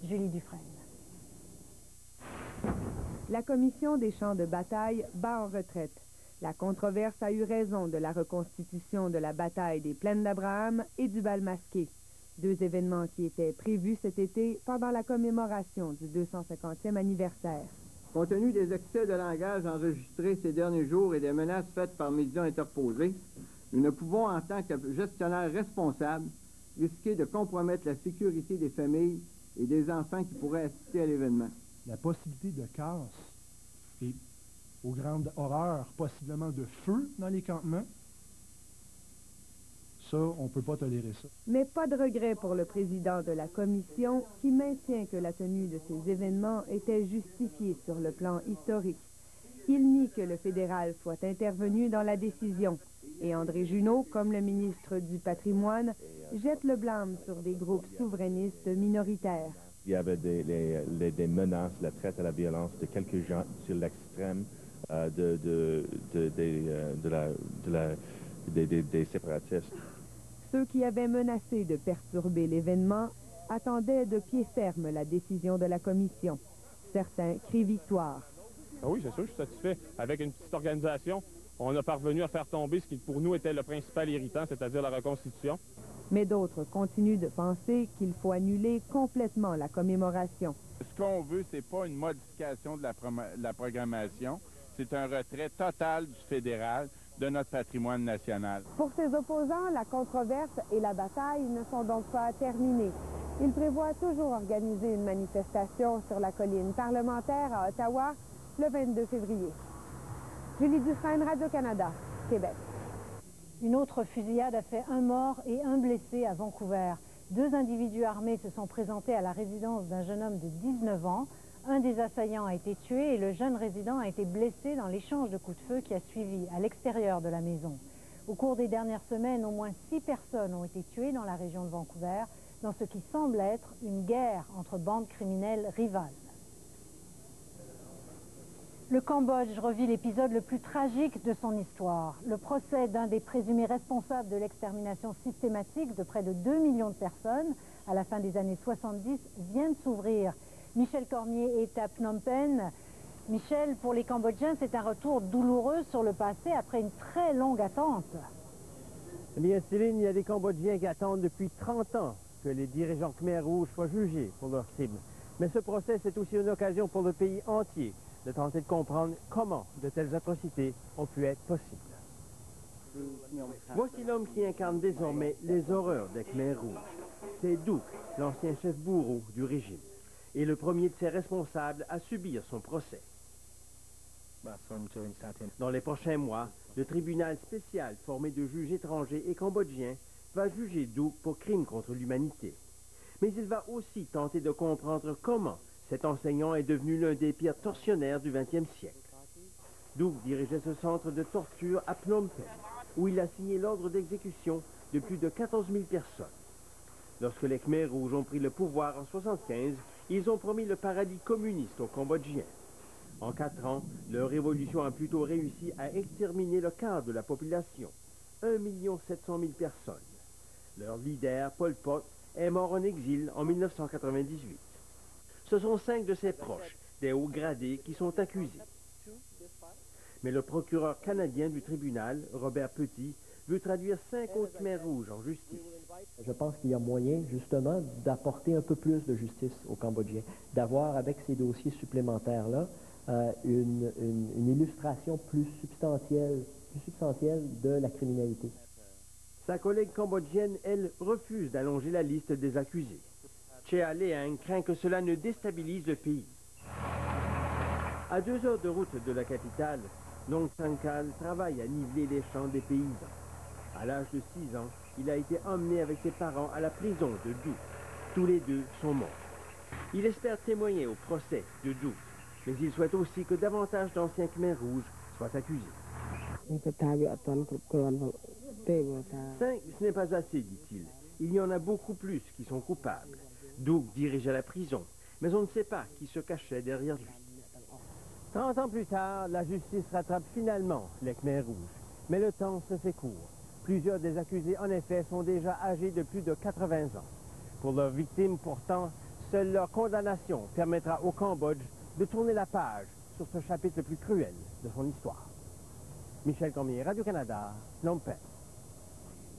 Julie Dufresne. La Commission des champs de bataille bat en retraite. La controverse a eu raison de la reconstitution de la bataille des plaines d'Abraham et du bal masqué. Deux événements qui étaient prévus cet été pendant la commémoration du 250e anniversaire. Compte tenu des excès de langage enregistrés ces derniers jours et des menaces faites par médias interposés, nous ne pouvons, en tant que gestionnaires responsables, risquer de compromettre la sécurité des familles et des enfants qui pourraient assister à l'événement. La possibilité de casse et, aux grandes horreurs, possiblement de feu dans les campements, ça, on ne peut pas tolérer ça. Mais pas de regret pour le président de la Commission qui maintient que la tenue de ces événements était justifiée sur le plan historique. Il nie que le fédéral soit intervenu dans la décision. Et André Junot, comme le ministre du Patrimoine, jette le blâme sur des groupes souverainistes minoritaires. Il y avait des menaces, la traite à la violence de quelques gens sur l'extrême des séparatistes. Ceux qui avaient menacé de perturber l'événement attendaient de pied ferme la décision de la Commission. Certains crient victoire. Ah oui, c'est sûr, je suis satisfait. Avec une petite organisation, on a parvenu à faire tomber ce qui pour nous était le principal irritant, c'est-à-dire la reconstitution. Mais d'autres continuent de penser qu'il faut annuler complètement la commémoration. Ce qu'on veut, c'est pas une modification de la programmation, c'est un retrait total du fédéral de notre patrimoine national. Pour ses opposants, la controverse et la bataille ne sont donc pas terminées. Ils prévoient toujours organiser une manifestation sur la colline parlementaire à Ottawa le 22 février. Julie Dufresne, Radio-Canada, Québec. Une autre fusillade a fait un mort et un blessé à Vancouver. Deux individus armés se sont présentés à la résidence d'un jeune homme de 19 ans. Un des assaillants a été tué et le jeune résident a été blessé dans l'échange de coups de feu qui a suivi à l'extérieur de la maison. Au cours des dernières semaines, au moins 6 personnes ont été tuées dans la région de Vancouver, dans ce qui semble être une guerre entre bandes criminelles rivales. Le Cambodge revit l'épisode le plus tragique de son histoire. Le procès d'un des présumés responsables de l'extermination systématique de près de 2 millions de personnes à la fin des années 70 vient de s'ouvrir. Michel Cormier est à Phnom Penh. Michel, pour les Cambodgiens, c'est un retour douloureux sur le passé après une très longue attente. Eh bien, Céline, il y a des Cambodgiens qui attendent depuis 30 ans que les dirigeants Khmer Rouge soient jugés pour leur crime. Mais ce procès, c'est aussi une occasion pour le pays entier de tenter de comprendre comment de telles atrocités ont pu être possibles. Voici l'homme qui incarne désormais les horreurs des Khmer Rouges. C'est Duc, l'ancien chef bourreau du régime, et le premier de ses responsables à subir son procès. Dans les prochains mois, le tribunal spécial formé de juges étrangers et cambodgiens va juger Duc pour crime contre l'humanité. Mais il va aussi tenter de comprendre comment cet enseignant est devenu l'un des pires tortionnaires du XXe siècle. Duc dirigeait ce centre de torture à Phnom Penh, où il a signé l'ordre d'exécution de plus de 14 000 personnes. Lorsque les Khmer Rouges ont pris le pouvoir en 1975, ils ont promis le paradis communiste aux Cambodgiens. En 4 ans, leur révolution a plutôt réussi à exterminer le quart de la population, 1 700 000 personnes. Leur leader, Pol Pot, est mort en exil en 1998. Ce sont 5 de ses proches, des hauts gradés, qui sont accusés. Mais le procureur canadien du tribunal, Robert Petit, veut traduire 5 autres Khmer Rouges en justice. Je pense qu'il y a moyen, justement, d'apporter un peu plus de justice aux Cambodgiens, d'avoir, avec ces dossiers supplémentaires-là, une illustration plus substantielle de la criminalité. Sa collègue cambodgienne, elle, refuse d'allonger la liste des accusés. Chea Leang craint que cela ne déstabilise le pays. À 2 heures de route de la capitale, Nong Sankal travaille à niveler les champs des paysans. À l'âge de 6 ans, il a été emmené avec ses parents à la prison de Duc. Tous les 2 sont morts. Il espère témoigner au procès de Duc, mais il souhaite aussi que davantage d'anciens Khmer Rouges soient accusés. 5, ce n'est pas assez, dit-il. Il y en a beaucoup plus qui sont coupables. Duc dirigeait la prison, mais on ne sait pas qui se cachait derrière lui. 30 ans plus tard, la justice rattrape finalement les Khmer Rouges. Mais le temps se fait court. Plusieurs des accusés, en effet, sont déjà âgés de plus de 80 ans. Pour leurs victimes, pourtant, seule leur condamnation permettra au Cambodge de tourner la page sur ce chapitre le plus cruel de son histoire. Michel Cormier, Radio-Canada, Phnom Penh.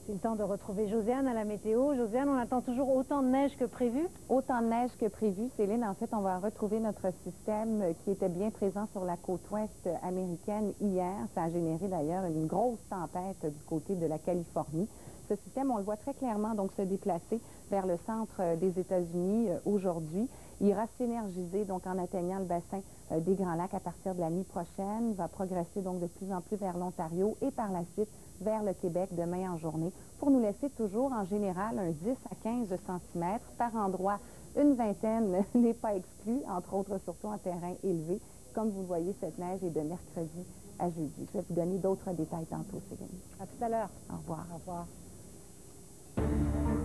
C'est le temps de retrouver Josiane à la météo. Josiane, on attend toujours autant de neige que prévu? Autant de neige que prévu, Céline. En fait, on va retrouver notre système qui était bien présent sur la côte ouest américaine hier. Ça a généré d'ailleurs une grosse tempête du côté de la Californie. Ce système, on le voit très clairement donc se déplacer vers le centre des États-Unis aujourd'hui. Il ira s'énergiser donc en atteignant le bassin des Grands Lacs à partir de la nuit prochaine. Il va progresser donc de plus en plus vers l'Ontario et par la suite vers le Québec demain en journée pour nous laisser toujours en général un 10 à 15 cm par endroit. Une vingtaine n'est pas exclue, entre autres surtout en terrain élevé. Comme vous le voyez, cette neige est de mercredi à jeudi. Je vais vous donner d'autres détails tantôt, Céline. À tout à l'heure. Au revoir. Au revoir.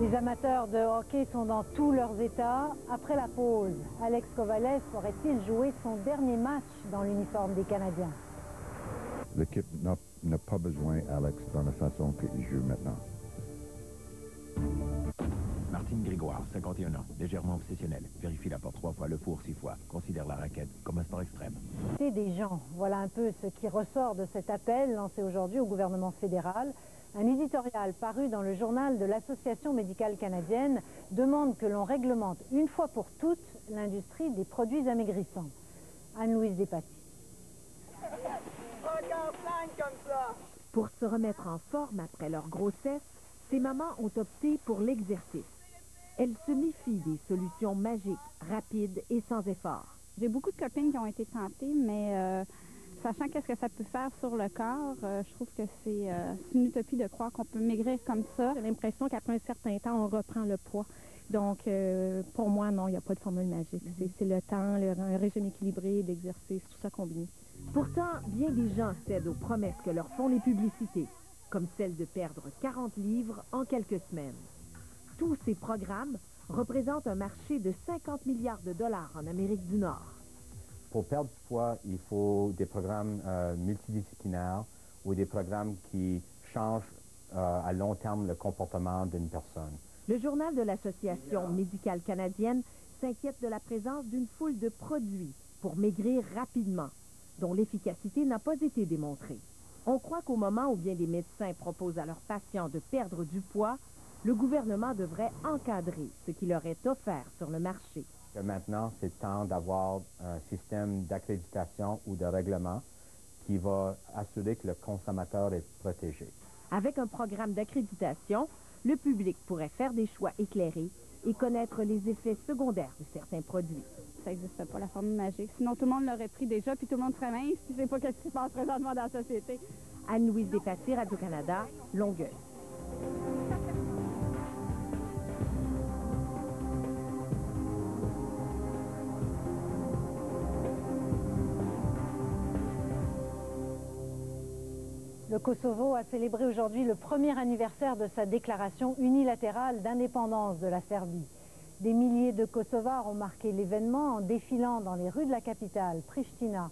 Les amateurs de hockey sont dans tous leurs états. Après la pause, Alex Kovalev aurait-il joué son dernier match dans l'uniforme des Canadiens? L'équipe n'a pas besoin, Alex, dans la façon qu'il joue maintenant. Martine Grégoire, 51 ans, légèrement obsessionnelle. Vérifie la porte 3 fois, le four 6 fois. Considère la raquette comme un sport extrême. C'est des gens. Voilà un peu ce qui ressort de cet appel lancé aujourd'hui au gouvernement fédéral. Un éditorial paru dans le journal de l'Association médicale canadienne demande que l'on réglemente une fois pour toutes l'industrie des produits amaigrissants. Anne-Louise Despatie. Pour se remettre en forme après leur grossesse, ces mamans ont opté pour l'exercice. Elles se méfient des solutions magiques, rapides et sans effort. J'ai beaucoup de copines qui ont été tentées, mais sachant qu'est-ce que ça peut faire sur le corps, je trouve que c'est une utopie de croire qu'on peut maigrir comme ça. J'ai l'impression qu'après un certain temps, on reprend le poids. Donc, pour moi, non, il n'y a pas de formule magique. C'est le temps, un régime équilibré, l'exercice, tout ça combiné. Pourtant, bien des gens cèdent aux promesses que leur font les publicités, comme celle de perdre 40 livres en quelques semaines. Tous ces programmes représentent un marché de 50 milliards de dollars en Amérique du Nord. Pour perdre du poids, il faut des programmes multidisciplinaires ou des programmes qui changent à long terme le comportement d'une personne. Le journal de l'Association médicale canadienne s'inquiète de la présence d'une foule de produits pour maigrir rapidement, dont l'efficacité n'a pas été démontrée. On croit qu'au moment où bien des médecins proposent à leurs patients de perdre du poids, le gouvernement devrait encadrer ce qui leur est offert sur le marché. Maintenant, c'est temps d'avoir un système d'accréditation ou de règlement qui va assurer que le consommateur est protégé. Avec un programme d'accréditation, le public pourrait faire des choix éclairés et connaître les effets secondaires de certains produits. Ça n'existe pas, la formule magique. Sinon, tout le monde l'aurait pris déjà, puis tout le monde serait mince, puis c'est pas ce qui se passe présentement dans la société. Anne-Louise Despatie, Radio-Canada, Longueuil. Le Kosovo a célébré aujourd'hui le premier anniversaire de sa déclaration unilatérale d'indépendance de la Serbie. Des milliers de Kosovars ont marqué l'événement en défilant dans les rues de la capitale, Pristina.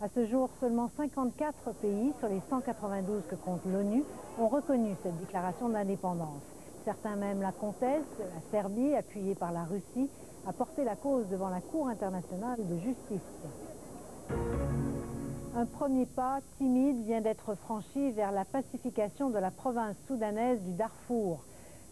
À ce jour, seulement 54 pays sur les 192 que compte l'ONU ont reconnu cette déclaration d'indépendance. Certains même la contestent. La Serbie, appuyée par la Russie, a porté la cause devant la Cour internationale de justice. Un premier pas timide vient d'être franchi vers la pacification de la province soudanaise du Darfour.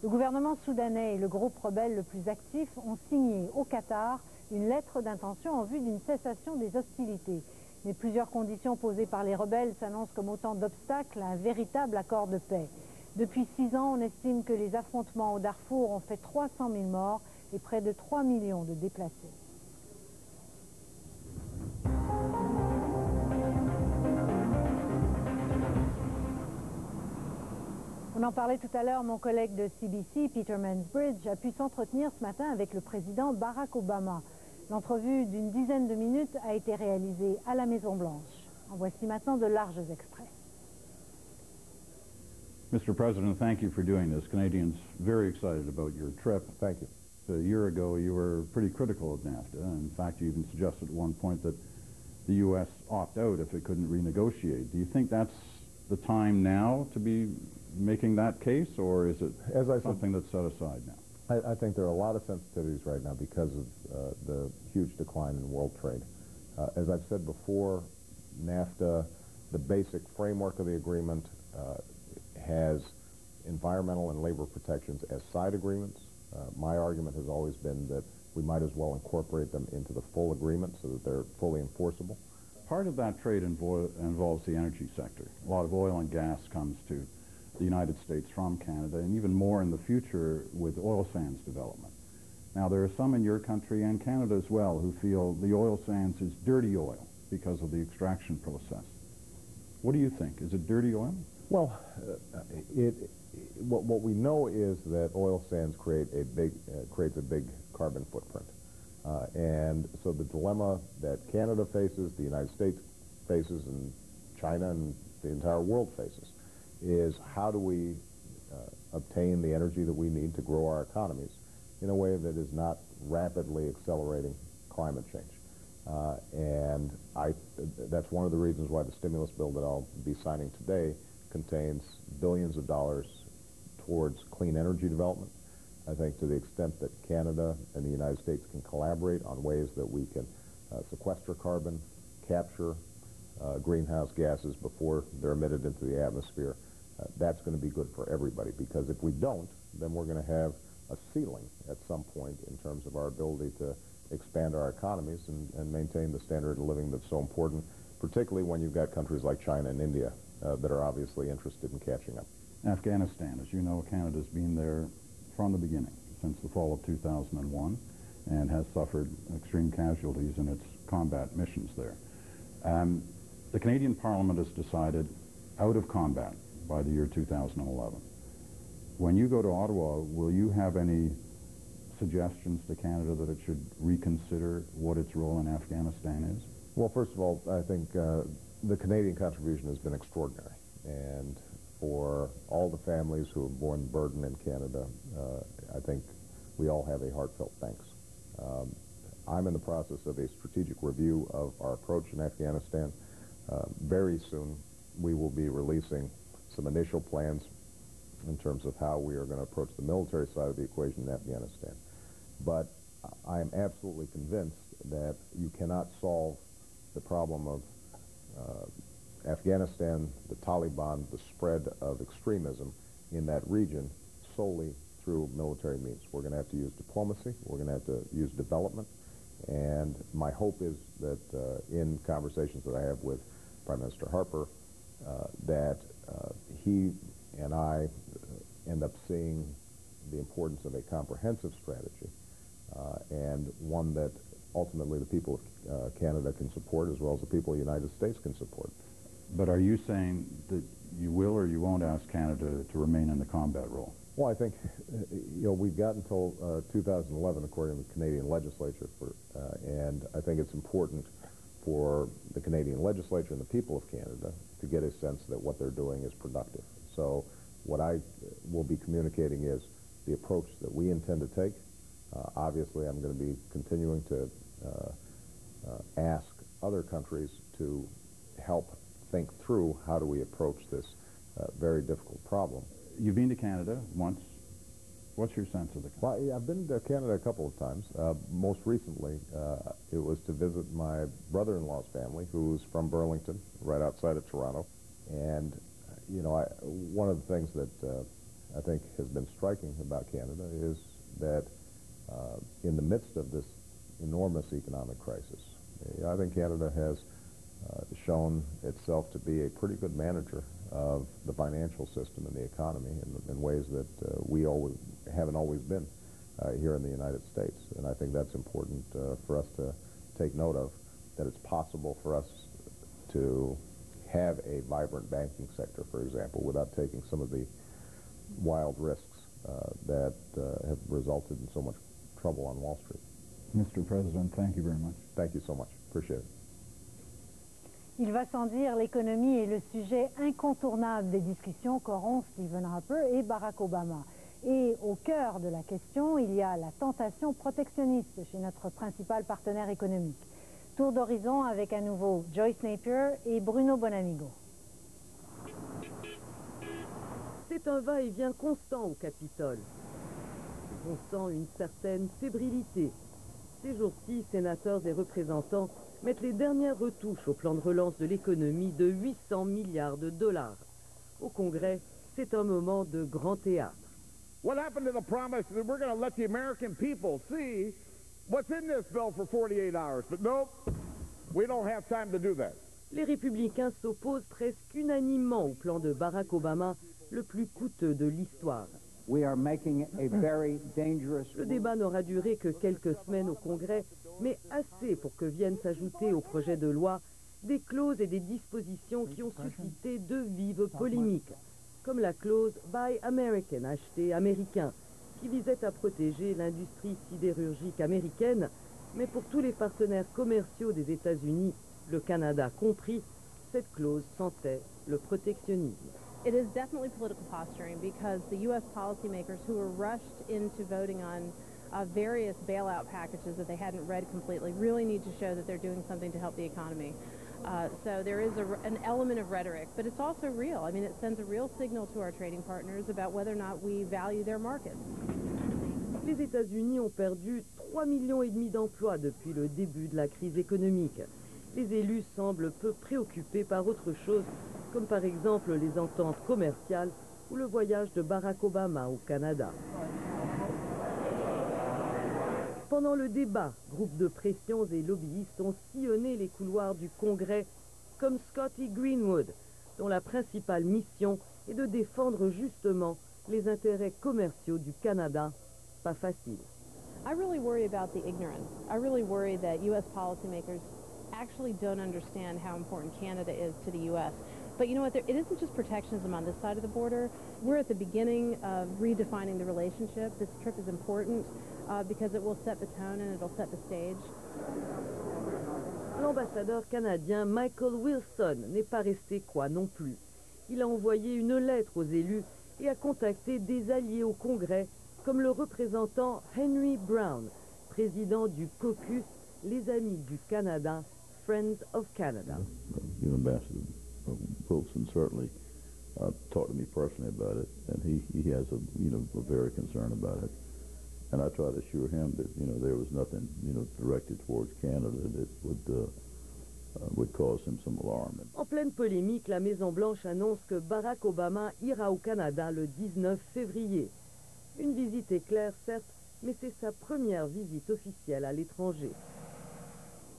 Le gouvernement soudanais et le groupe rebelle le plus actif ont signé au Qatar une lettre d'intention en vue d'une cessation des hostilités. Mais plusieurs conditions posées par les rebelles s'annoncent comme autant d'obstacles à un véritable accord de paix. Depuis 6 ans, on estime que les affrontements au Darfour ont fait 300 000 morts et près de 3 millions de déplacés. On en parlait tout à l'heure, mon collègue de CBC, Peter Mansbridge, a pu s'entretenir ce matin avec le président Barack Obama. L'entrevue d'une dizaine de minutes a été réalisée à la Maison-Blanche. En voici maintenant de larges extraits. Mr. President, thank you for doing this. Canadians very excited about your trip. Thank you. A year ago, you were pretty critical of NAFTA. In fact, you even suggested at one point that the U.S. opt out if it couldn't renegotiate. Do you think that's the time now to be making that case, or is it something that's set aside now? I think there are a lot of sensitivities right now because of the huge decline in world trade. As I've said before, NAFTA, the basic framework of the agreement, has environmental and labor protections as side agreements. My argument has always been that we might as well incorporate them into the full agreement so that they're fully enforceable. Part of that trade involves the energy sector. A lot of oil and gas comes to the United States from Canada, and even more in the future with oil sands development. Now, there are some in your country and Canada as well who feel the oil sands is dirty oil because of the extraction process. What do you think? Is it dirty oil? Well, what we know is that oil sands creates a big carbon footprint. And so the dilemma that Canada faces, the United States faces, and China and the entire world faces is how do we obtain the energy that we need to grow our economies in a way that is not rapidly accelerating climate change. And that's one of the reasons why the stimulus bill that I'll be signing today contains billions of dollars towards clean energy development. I think to the extent that Canada and the United States can collaborate on ways that we can sequester carbon, capture greenhouse gases before they're emitted into the atmosphere, that's going to be good for everybody, because if we don't, then we're going to have a ceiling at some point in terms of our ability to expand our economies and maintain the standard of living that's so important, particularly when you've got countries like China and India that are obviously interested in catching up. Afghanistan, as you know, Canada's been there from the beginning, since the fall of 2001, and has suffered extreme casualties in its combat missions there. The Canadian Parliament has decided out of combat by the year 2011. When you go to Ottawa, will you have any suggestions to Canada that it should reconsider what its role in Afghanistan is? Well, first of all, I think the Canadian contribution has been extraordinary. And for all the families who have borne the burden in Canada, I think we all have a heartfelt thanks. I'm in the process of a strategic review of our approach in Afghanistan. Very soon, we will be releasing some initial plans in terms of how we are going to approach the military side of the equation in Afghanistan. But I am absolutely convinced that you cannot solve the problem of Afghanistan, the Taliban, the spread of extremism in that region solely through military means. We're going to have to use diplomacy, we're going to have to use development, and my hope is that in conversations that I have with Prime Minister Harper, that he and I end up seeing the importance of a comprehensive strategy, and one that ultimately the people of Canada can support, as well as the people of the United States can support. But are you saying that you will or you won't ask Canada to remain in the combat role? Well, I think, we've got until 2011, according to the Canadian legislature, and I think it's important for the Canadian legislature and the people of Canada to get a sense that what they're doing is productive. So what I will be communicating is the approach that we intend to take. Obviously, I'm going to be continuing to ask other countries to help think through how do we approach this very difficult problem. You've been to Canada once. What's your sense of the country? Well, I've been to Canada a couple of times. Most recently, it was to visit my brother-in-law's family, who's from Burlington, right outside of Toronto. And, one of the things that I think has been striking about Canada is that in the midst of this enormous economic crisis, I think Canada has shown itself to be a pretty good manager of the financial system and the economy in ways that we haven't always been here in the United States. And I think that's important for us to take note of, that it's possible for us to have a vibrant banking sector, for example, without taking some of the wild risks that have resulted in so much trouble on Wall Street. Mr. President, thank you very much. Thank you so much. Appreciate it. Il va sans dire, l'économie est le sujet incontournable des discussions qu'auront Stephen Harper et Barack Obama. Et au cœur de la question, il y a la tentation protectionniste chez notre principal partenaire économique. Tour d'horizon avec à nouveau Joyce Napier et Bruno Bonamigo. C'est un va-et-vient constant au Capitole. On sent une certaine fébrilité. Ces jours-ci, sénateurs et représentants mettent les dernières retouches au plan de relance de l'économie de 800 milliards de dollars. Au Congrès, c'est un moment de grand théâtre. What happened to the promise that we're going to let the American people see what's in this bill for 48 hours? But nope, we don't have time to do that. Les républicains s'opposent presque unanimement au plan de Barack Obama, le plus coûteux de l'histoire. Le débat n'aura duré que quelques semaines au Congrès, mais assez pour que viennent s'ajouter au projet de loi des clauses et des dispositions qui ont suscité de vives polémiques, comme la clause Buy American, acheter américain, qui visait à protéger l'industrie sidérurgique américaine, mais pour tous les partenaires commerciaux des États-Unis, le Canada compris, cette clause sentait le protectionnisme. It is definitely political posturing because the U.S. policymakers who were rushed into voting on various bailout packages that they hadn't read completely really need to show that they're doing something to help the economy. So there is an element of rhetoric, but it's also real. I mean, it sends a real signal to our trading partners about whether or not we value their markets. Les États-Unis ont perdu 3,5 millions d'emplois depuis le début de la crise économique. Les élus semblent peu préoccupés par autre chose, comme par exemple les ententes commerciales ou le voyage de Barack Obama au Canada. Pendant le débat, groupes de pressions et lobbyistes ont sillonné les couloirs du Congrès, comme Scotty Greenwood, dont la principale mission est de défendre justement les intérêts commerciaux du Canada. Pas facile. I really worry about the ignorance. I really worry that U.S. policymakers actually don't understand how important Canada is to the U.S. But you know what, it isn't just protectionism on this side of the border. We're at the beginning of redefining the relationship. This trip is important because it will set the tone and it'll set the stage. L'ambassadeur canadien Michael Wilson n'est pas resté quoi non plus. Il a envoyé une lettre aux élus et a contacté des alliés au Congrès, comme le représentant Henry Brown, président du caucus les amis du Canada, Friends of Canada. Ambassador Wilson certainly talked to me personally about it, and he has a very concern about it. And I try to assure him that there was nothing directed towards Canada that would cause him some alarm. En pleine polémique, la Maison-Blanche annonce que Barack Obama ira au Canada le 19 février. Une visite éclair, certes, mais c'est sa première visite officielle à l'étranger.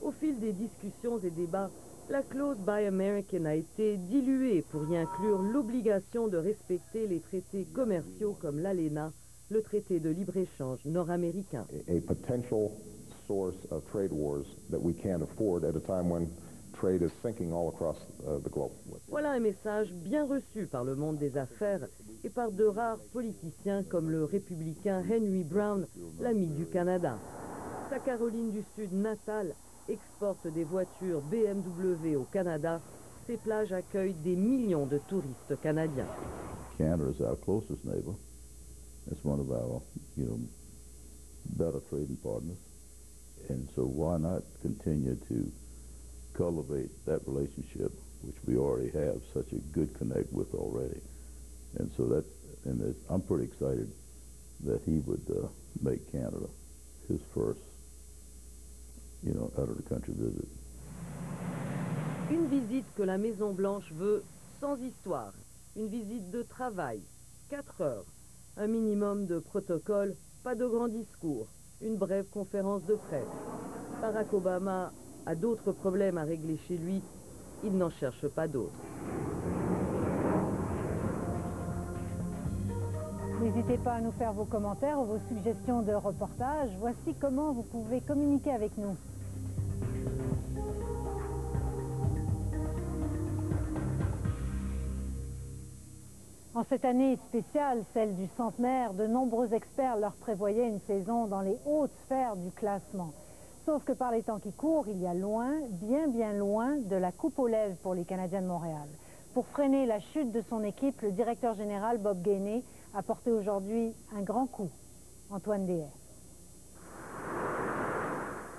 Au fil des discussions et débats, la clause Buy American a été diluée pour y inclure l'obligation de respecter les traités commerciaux comme l'ALENA, le traité de libre-échange nord-américain. A potential source of trade wars that we can't afford at a time when trade is sinking all across the globe. Voilà un message bien reçu par le monde des affaires et par de rares politiciens comme le républicain Henry Brown, l'ami du Canada. Sa Caroline du Sud natale exporte des voitures BMW au Canada. Ses plages accueillent des millions de touristes canadiens. Canada is our closest neighbor. It's one of our, better trading partners. And so why not continue to cultivate that relationship, which we already have such a good connect with already. And so I'm pretty excited that he would make Canada his first, out of the country visit. Une visite que la Maison-Blanche veut sans histoire. Une visite de travail, 4 heures. Un minimum de protocole, pas de grands discours. Une brève conférence de presse. Barack Obama a d'autres problèmes à régler chez lui. Il n'en cherche pas d'autres. N'hésitez pas à nous faire vos commentaires ou vos suggestions de reportages. Voici comment vous pouvez communiquer avec nous. En cette année spéciale, celle du centenaire, de nombreux experts leur prévoyaient une saison dans les hautes sphères du classement. Sauf que par les temps qui courent, il y a loin, bien loin, de la coupe aux lèvres pour les Canadiens de Montréal. Pour freiner la chute de son équipe, le directeur général Bob Gainey a porté aujourd'hui un grand coup. Antoine Deshaies.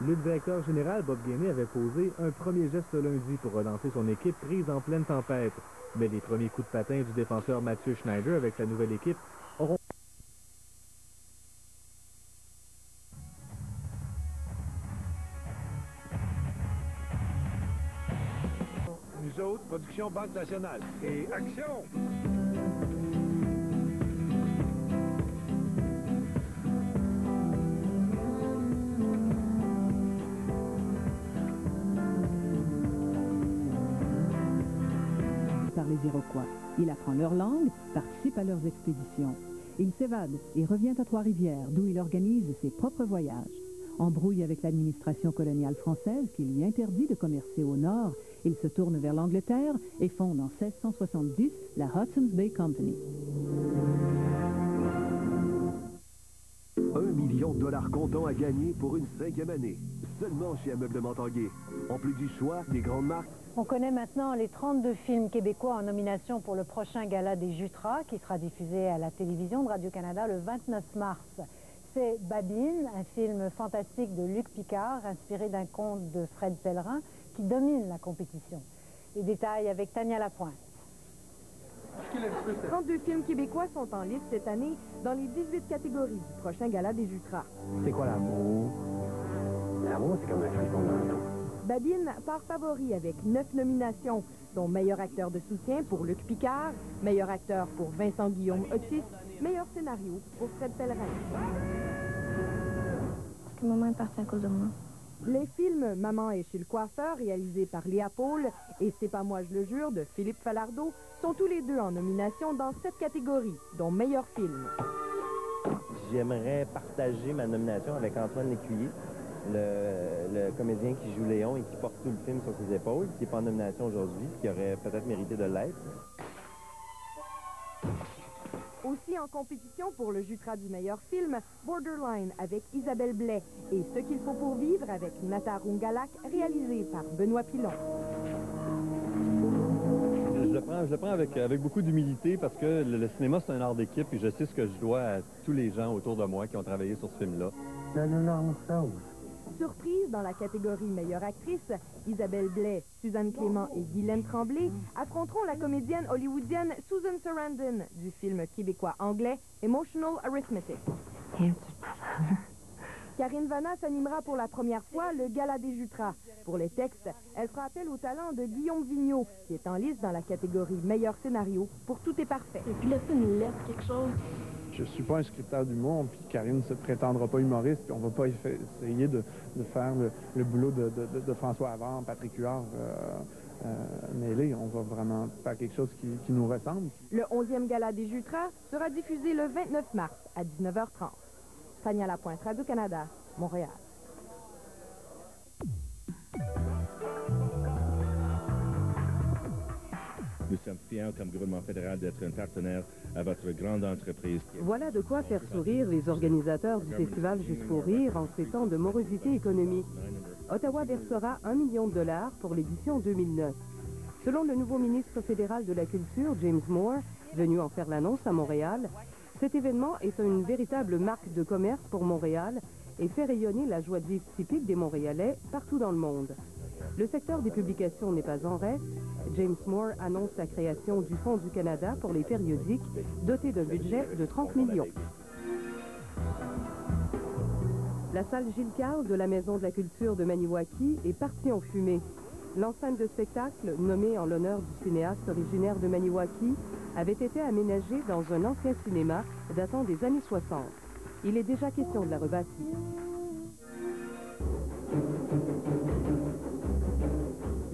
Le directeur général Bob Gainey avait posé un premier geste lundi pour relancer son équipe prise en pleine tempête. Mais les premiers coups de patin du défenseur Mathieu Schneider avec la nouvelle équipe auront... Nous autres, Production Banque Nationale. Et action! Par les Iroquois. Il apprend leur langue, participe à leurs expéditions. Il s'évade et revient à Trois-Rivières, d'où il organise ses propres voyages. Embrouille avec l'administration coloniale française qui lui interdit de commercer au nord, il se tourne vers l'Angleterre et fonde en 1670 la Hudson's Bay Company. $1 million comptant à gagner pour une 5e année. Seulement chez Ameublement Tanguay. En plus du choix des grandes marques. On connaît maintenant les 32 films québécois en nomination pour le prochain gala des Jutras qui sera diffusé à la télévision de Radio-Canada le 29 mars. C'est Babine, un film fantastique de Luc Picard, inspiré d'un conte de Fred Pellerin, qui domine la compétition. Les détails avec Tania Lapointe. 32 films québécois sont en liste cette année dans les 18 catégories du prochain gala des Jutras. C'est quoi l'amour? L'amour, c'est comme un frisson dans le dos. Babine part favori avec 9 nominations, dont meilleur acteur de soutien pour Luc Picard, meilleur acteur pour Vincent-Guillaume Otis, meilleur scénario pour Fred Pellerin. Parce que maman est partie à cause de moi. Les films Maman est chez le coiffeur, réalisés par Léa Paul, et C'est pas moi je le jure, de Philippe Falardeau, sont tous les deux en nomination dans 7 catégories, dont meilleur film. J'aimerais partager ma nomination avec Antoine Lécuyer, le comédien qui joue Léon et qui porte tout le film sur ses épaules, qui n'est pas en nomination aujourd'hui, qui aurait peut-être mérité de l'être. Aussi en compétition pour le Jutras du meilleur film, Borderline avec Isabelle Blais et Ce qu'il faut pour vivre avec Natar Rungalak, réalisé par Benoît Pilon. Je le prends avec beaucoup d'humilité parce que le cinéma, c'est un art d'équipe et je sais ce que je dois à tous les gens autour de moi qui ont travaillé sur ce film-là. Donne-nous chose. surprise dans la catégorie meilleure actrice, Isabelle Blais, Suzanne Clément et Guylaine Tremblay affronteront la comédienne hollywoodienne Susan Sarandon du film québécois-anglais Emotional Arithmetic. Karine Vana s'animera pour la première fois le Gala des Jutras. Pour les textes, elle fera appel au talent de Guillaume Vigneault, qui est en lice dans la catégorie meilleur scénario pour Tout est parfait. Et puis là, c'est une lettre, quelque chose. Je suis pas un scripteur d'humour, puis Karine ne se prétendra pas humoriste, puis on va pas essayer de faire le boulot de François Havard, Patrick Huard, mêlé. On va vraiment faire quelque chose qui nous ressemble. Le 11e Gala des Jutras sera diffusé le 29 mars à 19h30. Tania Lapointe, Radio-Canada, Montréal. Nous sommes fiers, comme gouvernement fédéral, d'être un partenaire à votre grande entreprise. Voilà de quoi faire sourire les organisateurs du festival Jusqu'au rire en ces temps de morosité économique. Ottawa versera $1 million pour l'édition 2009. Selon le nouveau ministre fédéral de la Culture, James Moore, venu en faire l'annonce à Montréal, cet événement est une véritable marque de commerce pour Montréal et fait rayonner la joie de vivre typique des Montréalais partout dans le monde. Le secteur des publications n'est pas en reste. James Moore annonce la création du Fonds du Canada pour les périodiques, doté d'un budget de 30 millions. La salle Gilles Carle de la Maison de la Culture de Maniwaki est partie en fumée. L'enceinte de spectacle, nommée en l'honneur du cinéaste originaire de Maniwaki, avait été aménagée dans un ancien cinéma datant des années 60. Il est déjà question de la rebâtir.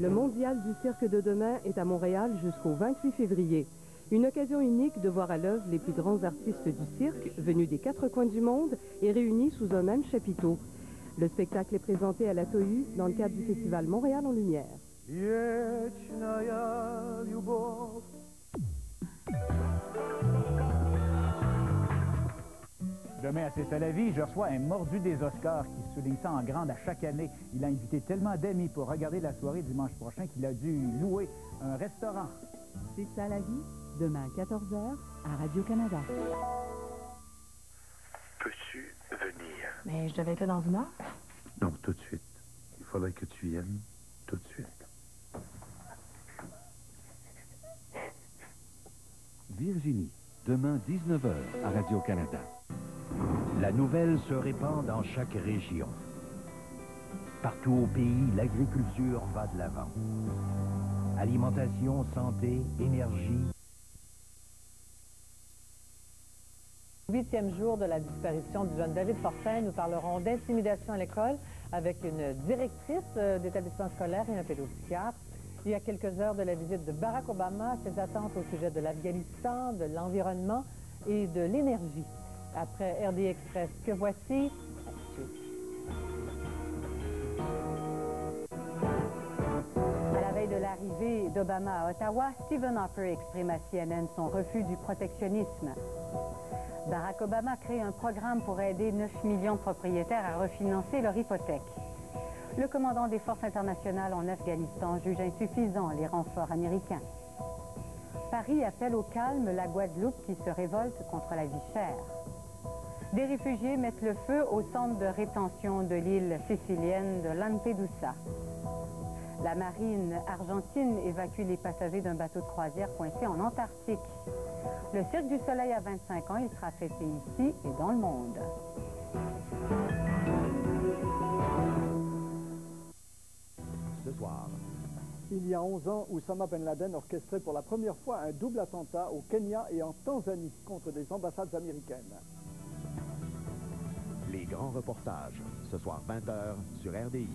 Le mondial du cirque de demain est à Montréal jusqu'au 28 février. Une occasion unique de voir à l'œuvre les plus grands artistes du cirque, venus des 4 coins du monde et réunis sous un même chapiteau. Le spectacle est présenté à la Tohu dans le cadre du festival Montréal en Lumière. Demain à C'est ça la vie, je reçois un mordu des Oscars qui souligne ça en grande à chaque année. Il a invité tellement d'amis pour regarder la soirée dimanche prochain qu'il a dû louer un restaurant. C'est ça la vie, demain à 14h à Radio-Canada. Peux-tu venir? Mais je devais être là dans une heure. Non, tout de suite. Il faudrait que tu viennes tout de suite. Virginie, demain 19h à Radio-Canada. La nouvelle se répand dans chaque région. Partout au pays, l'agriculture va de l'avant. Alimentation, santé, énergie. 8e jour de la disparition du jeune David Fortin, nous parlerons d'intimidation à l'école avec une directrice d'établissement scolaire et un pédopsychiatre. Il y a quelques heures de la visite de Barack Obama, ses attentes au sujet de l'Afghanistan, de l'environnement et de l'énergie. Après RD Express, que voici? À la veille de l'arrivée d'Obama à Ottawa, Stephen Harper exprime à CNN son refus du protectionnisme. Barack Obama crée un programme pour aider 9 millions de propriétaires à refinancer leur hypothèque. Le commandant des forces internationales en Afghanistan juge insuffisant les renforts américains. Paris appelle au calme la Guadeloupe qui se révolte contre la vie chère. Des réfugiés mettent le feu au centre de rétention de l'île sicilienne de Lampedusa. La marine argentine évacue les passagers d'un bateau de croisière coincé en Antarctique. Le Cirque du Soleil a 25 ans, il sera fêté ici et dans le monde. Ce soir. Il y a 11 ans, Oussama Ben Laden orchestrait pour la première fois un double attentat au Kenya et en Tanzanie contre des ambassades américaines. Les grands reportages, ce soir 20h sur RDI.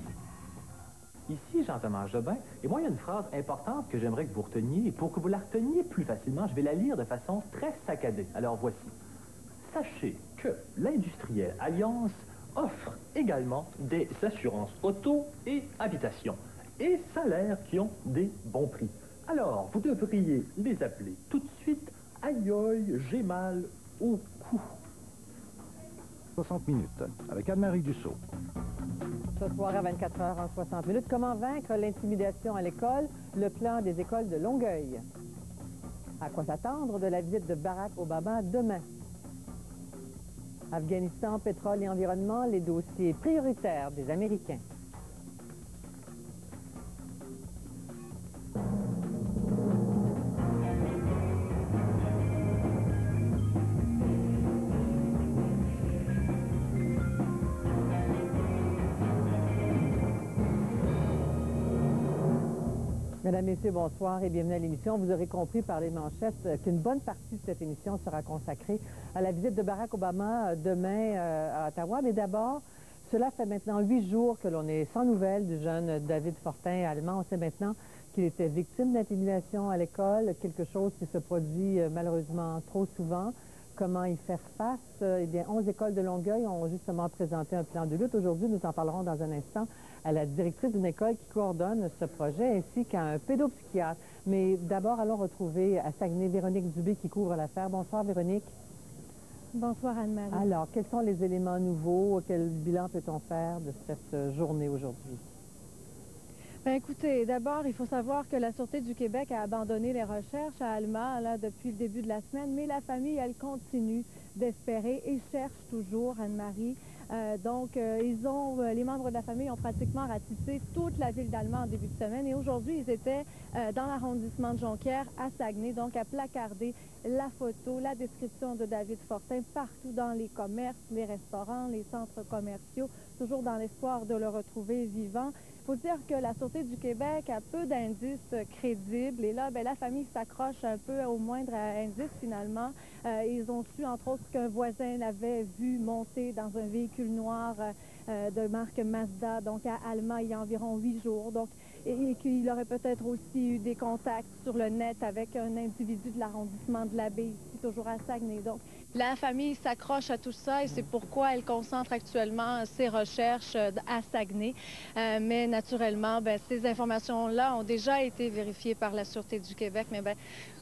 Ici Jean-Thomas Jobin, et moi il y a une phrase importante que j'aimerais que vous reteniez, et pour que vous la reteniez plus facilement, je vais la lire de façon très saccadée. Alors voici. Sachez que l'industriel Alliance offre également des assurances auto et habitation, et salaires qui ont des bons prix. Alors, vous devriez les appeler tout de suite. Aïe aïe, j'ai mal au cou. 60 minutes, avec Anne-Marie Dussault. Ce soir à 24h en 60 minutes, comment vaincre l'intimidation à l'école, le plan des écoles de Longueuil. À quoi s'attendre de la visite de Barack Obama demain? Afghanistan, pétrole et environnement, les dossiers prioritaires des Américains. Mesdames, Messieurs, bonsoir et bienvenue à l'émission. Vous aurez compris par les manchettes qu'une bonne partie de cette émission sera consacrée à la visite de Barack Obama demain à Ottawa. Mais d'abord, cela fait maintenant 8 jours que l'on est sans nouvelles du jeune David Fortin, allemand. On sait maintenant qu'il était victime d'intimidation à l'école, quelque chose qui se produit malheureusement trop souvent. Comment y faire face? Eh bien, 11 écoles de Longueuil ont justement présenté un plan de lutte. Aujourd'hui, nous en parlerons dans un instant à la directrice d'une école qui coordonne ce projet, ainsi qu'à un pédopsychiatre. Mais d'abord, allons retrouver à Saguenay Véronique Dubé qui couvre l'affaire. Bonsoir, Véronique. Bonsoir, Anne-Marie. Alors, quels sont les éléments nouveaux? Quel bilan peut-on faire de cette journée aujourd'hui? Bien, écoutez, d'abord, il faut savoir que la Sûreté du Québec a abandonné les recherches à Alma là, depuis le début de la semaine, mais la famille, elle continue d'espérer et cherche toujours, Anne-Marie. Les membres de la famille ont pratiquement ratissé toute la ville d'Alma en début de semaine et aujourd'hui, ils étaient dans l'arrondissement de Jonquière à Saguenay, donc à placarder la photo, la description de David Fortin partout dans les commerces, les restaurants, les centres commerciaux, toujours dans l'espoir de le retrouver vivant. Il faut dire que la Sûreté du Québec a peu d'indices crédibles et là, la famille s'accroche un peu au moindre indice finalement. Ils ont su, entre autres, qu'un voisin l'avait vu monter dans un véhicule noir de marque Mazda, donc à Alma, il y a environ 8 jours. Donc, et qu'il aurait peut-être aussi eu des contacts sur le net avec un individu de l'arrondissement de la Baie, ici, toujours à Saguenay. Donc, la famille s'accroche à tout ça et c'est pourquoi elle concentre actuellement ses recherches à Saguenay. Mais naturellement, ces informations-là ont déjà été vérifiées par la Sûreté du Québec. Mais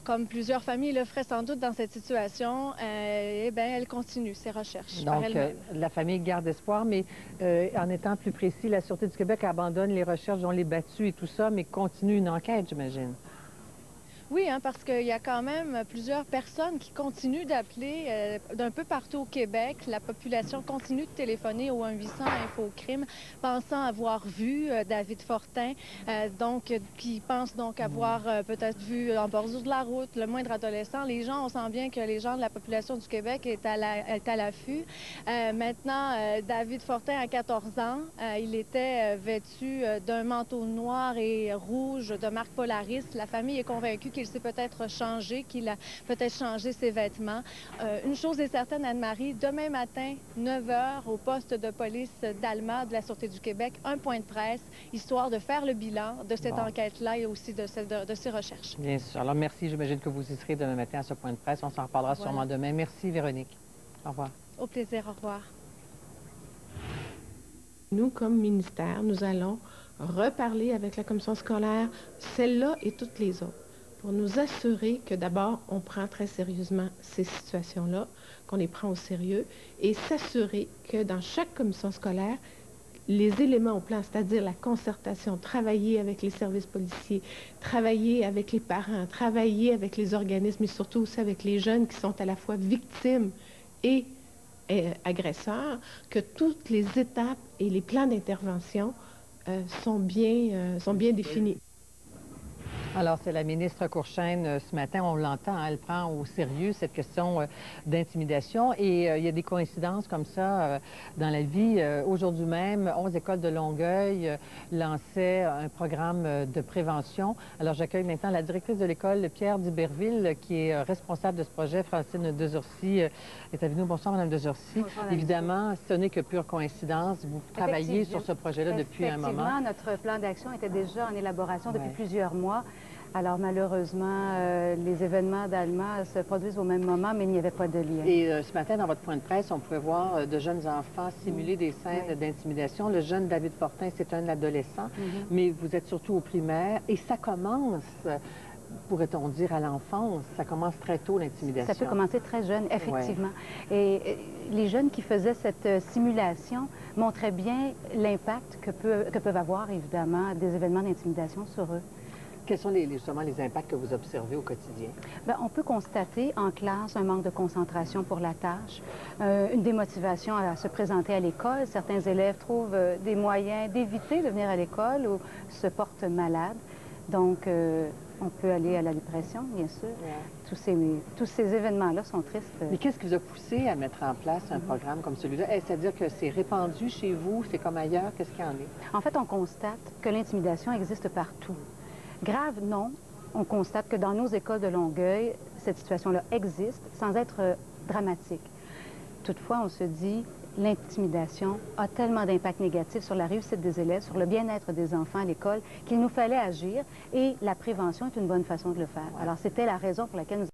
comme plusieurs familles le feraient sans doute dans cette situation, elle continue ses recherches par elle-même. Donc, la famille garde espoir, mais en étant plus précis, la Sûreté du Québec abandonne les recherches dont les battus et tout ça, mais continue une enquête, j'imagine. Oui, parce qu'il y a quand même plusieurs personnes qui continuent d'appeler d'un peu partout au Québec. La population continue de téléphoner au 1-800-INFO-CRIM, pensant avoir vu David Fortin, qui pensent donc avoir peut-être vu en bordure de la route le moindre adolescent. Les gens, on sent bien que les gens de la population du Québec est à l'affût. Maintenant, David Fortin a 14 ans. Il était vêtu d'un manteau noir et rouge de marque Polaris. La famille est convaincue qu'il s'est peut-être changé, qu'il a peut-être changé ses vêtements. Une chose est certaine, Anne-Marie, demain matin, 9h, au poste de police d'Alma de la Sûreté du Québec, un point de presse, histoire de faire le bilan de cette enquête-là et aussi de ces recherches. Bien sûr. Alors, merci. J'imagine que vous y serez demain matin à ce point de presse. On s'en reparlera sûrement demain. Merci, Véronique. Au revoir. Au plaisir. Au revoir. Nous, comme ministère, nous allons reparler avec la commission scolaire, celle-là et toutes les autres, pour nous assurer que d'abord, on prend très sérieusement ces situations-là, qu'on les prend au sérieux, et s'assurer que dans chaque commission scolaire, les éléments au plan, c'est-à-dire la concertation, travailler avec les services policiers, travailler avec les parents, travailler avec les organismes et surtout aussi avec les jeunes qui sont à la fois victimes et agresseurs, que toutes les étapes et les plans d'intervention sont bien définis. Alors, c'est la ministre Courchaine ce matin, on l'entend, elle prend au sérieux cette question d'intimidation et il y a des coïncidences comme ça dans la vie. Aujourd'hui même, 11 écoles de Longueuil lançaient un programme de prévention. Alors, j'accueille maintenant la directrice de l'école, Pierre d'Iberville, qui est responsable de ce projet, Francine Desurcy, est avec nous. Bonsoir, Mme Desurcy. Évidemment, ce n'est que pure coïncidence. Vous travaillez sur ce projet-là depuis un moment. Effectivement, notre plan d'action était déjà en élaboration depuis plusieurs mois. Alors, malheureusement, les événements d'Alma se produisent au même moment, mais il n'y avait pas de lien. Et ce matin, dans votre point de presse, on pouvait voir de jeunes enfants simuler des scènes d'intimidation. Le jeune David Fortin, c'est un adolescent, mais vous êtes surtout au primaire. Et ça commence, pourrait-on dire, à l'enfance. Ça commence très tôt, l'intimidation. Ça peut commencer très jeune, effectivement. Et les jeunes qui faisaient cette simulation montraient bien l'impact que peuvent avoir, évidemment, des événements d'intimidation sur eux. Quels sont justement les impacts que vous observez au quotidien? Bien, on peut constater en classe un manque de concentration pour la tâche, une démotivation à se présenter à l'école. Certains élèves trouvent des moyens d'éviter de venir à l'école ou se portent malades. Donc, on peut aller à la dépression, bien sûr. Ouais. Tous ces événements-là sont tristes. Mais qu'est-ce qui vous a poussé à mettre en place un programme comme celui-là? C'est-à-dire que c'est répandu chez vous, c'est comme ailleurs? Qu'est-ce qu'il y en est? En fait, on constate que l'intimidation existe partout. Grave, non. On constate que dans nos écoles de Longueuil, cette situation-là existe sans être dramatique. Toutefois, on se dit, l'intimidation a tellement d'impact négatif sur la réussite des élèves, sur le bien-être des enfants à l'école, qu'il nous fallait agir et la prévention est une bonne façon de le faire. Alors, c'était la raison pour laquelle nous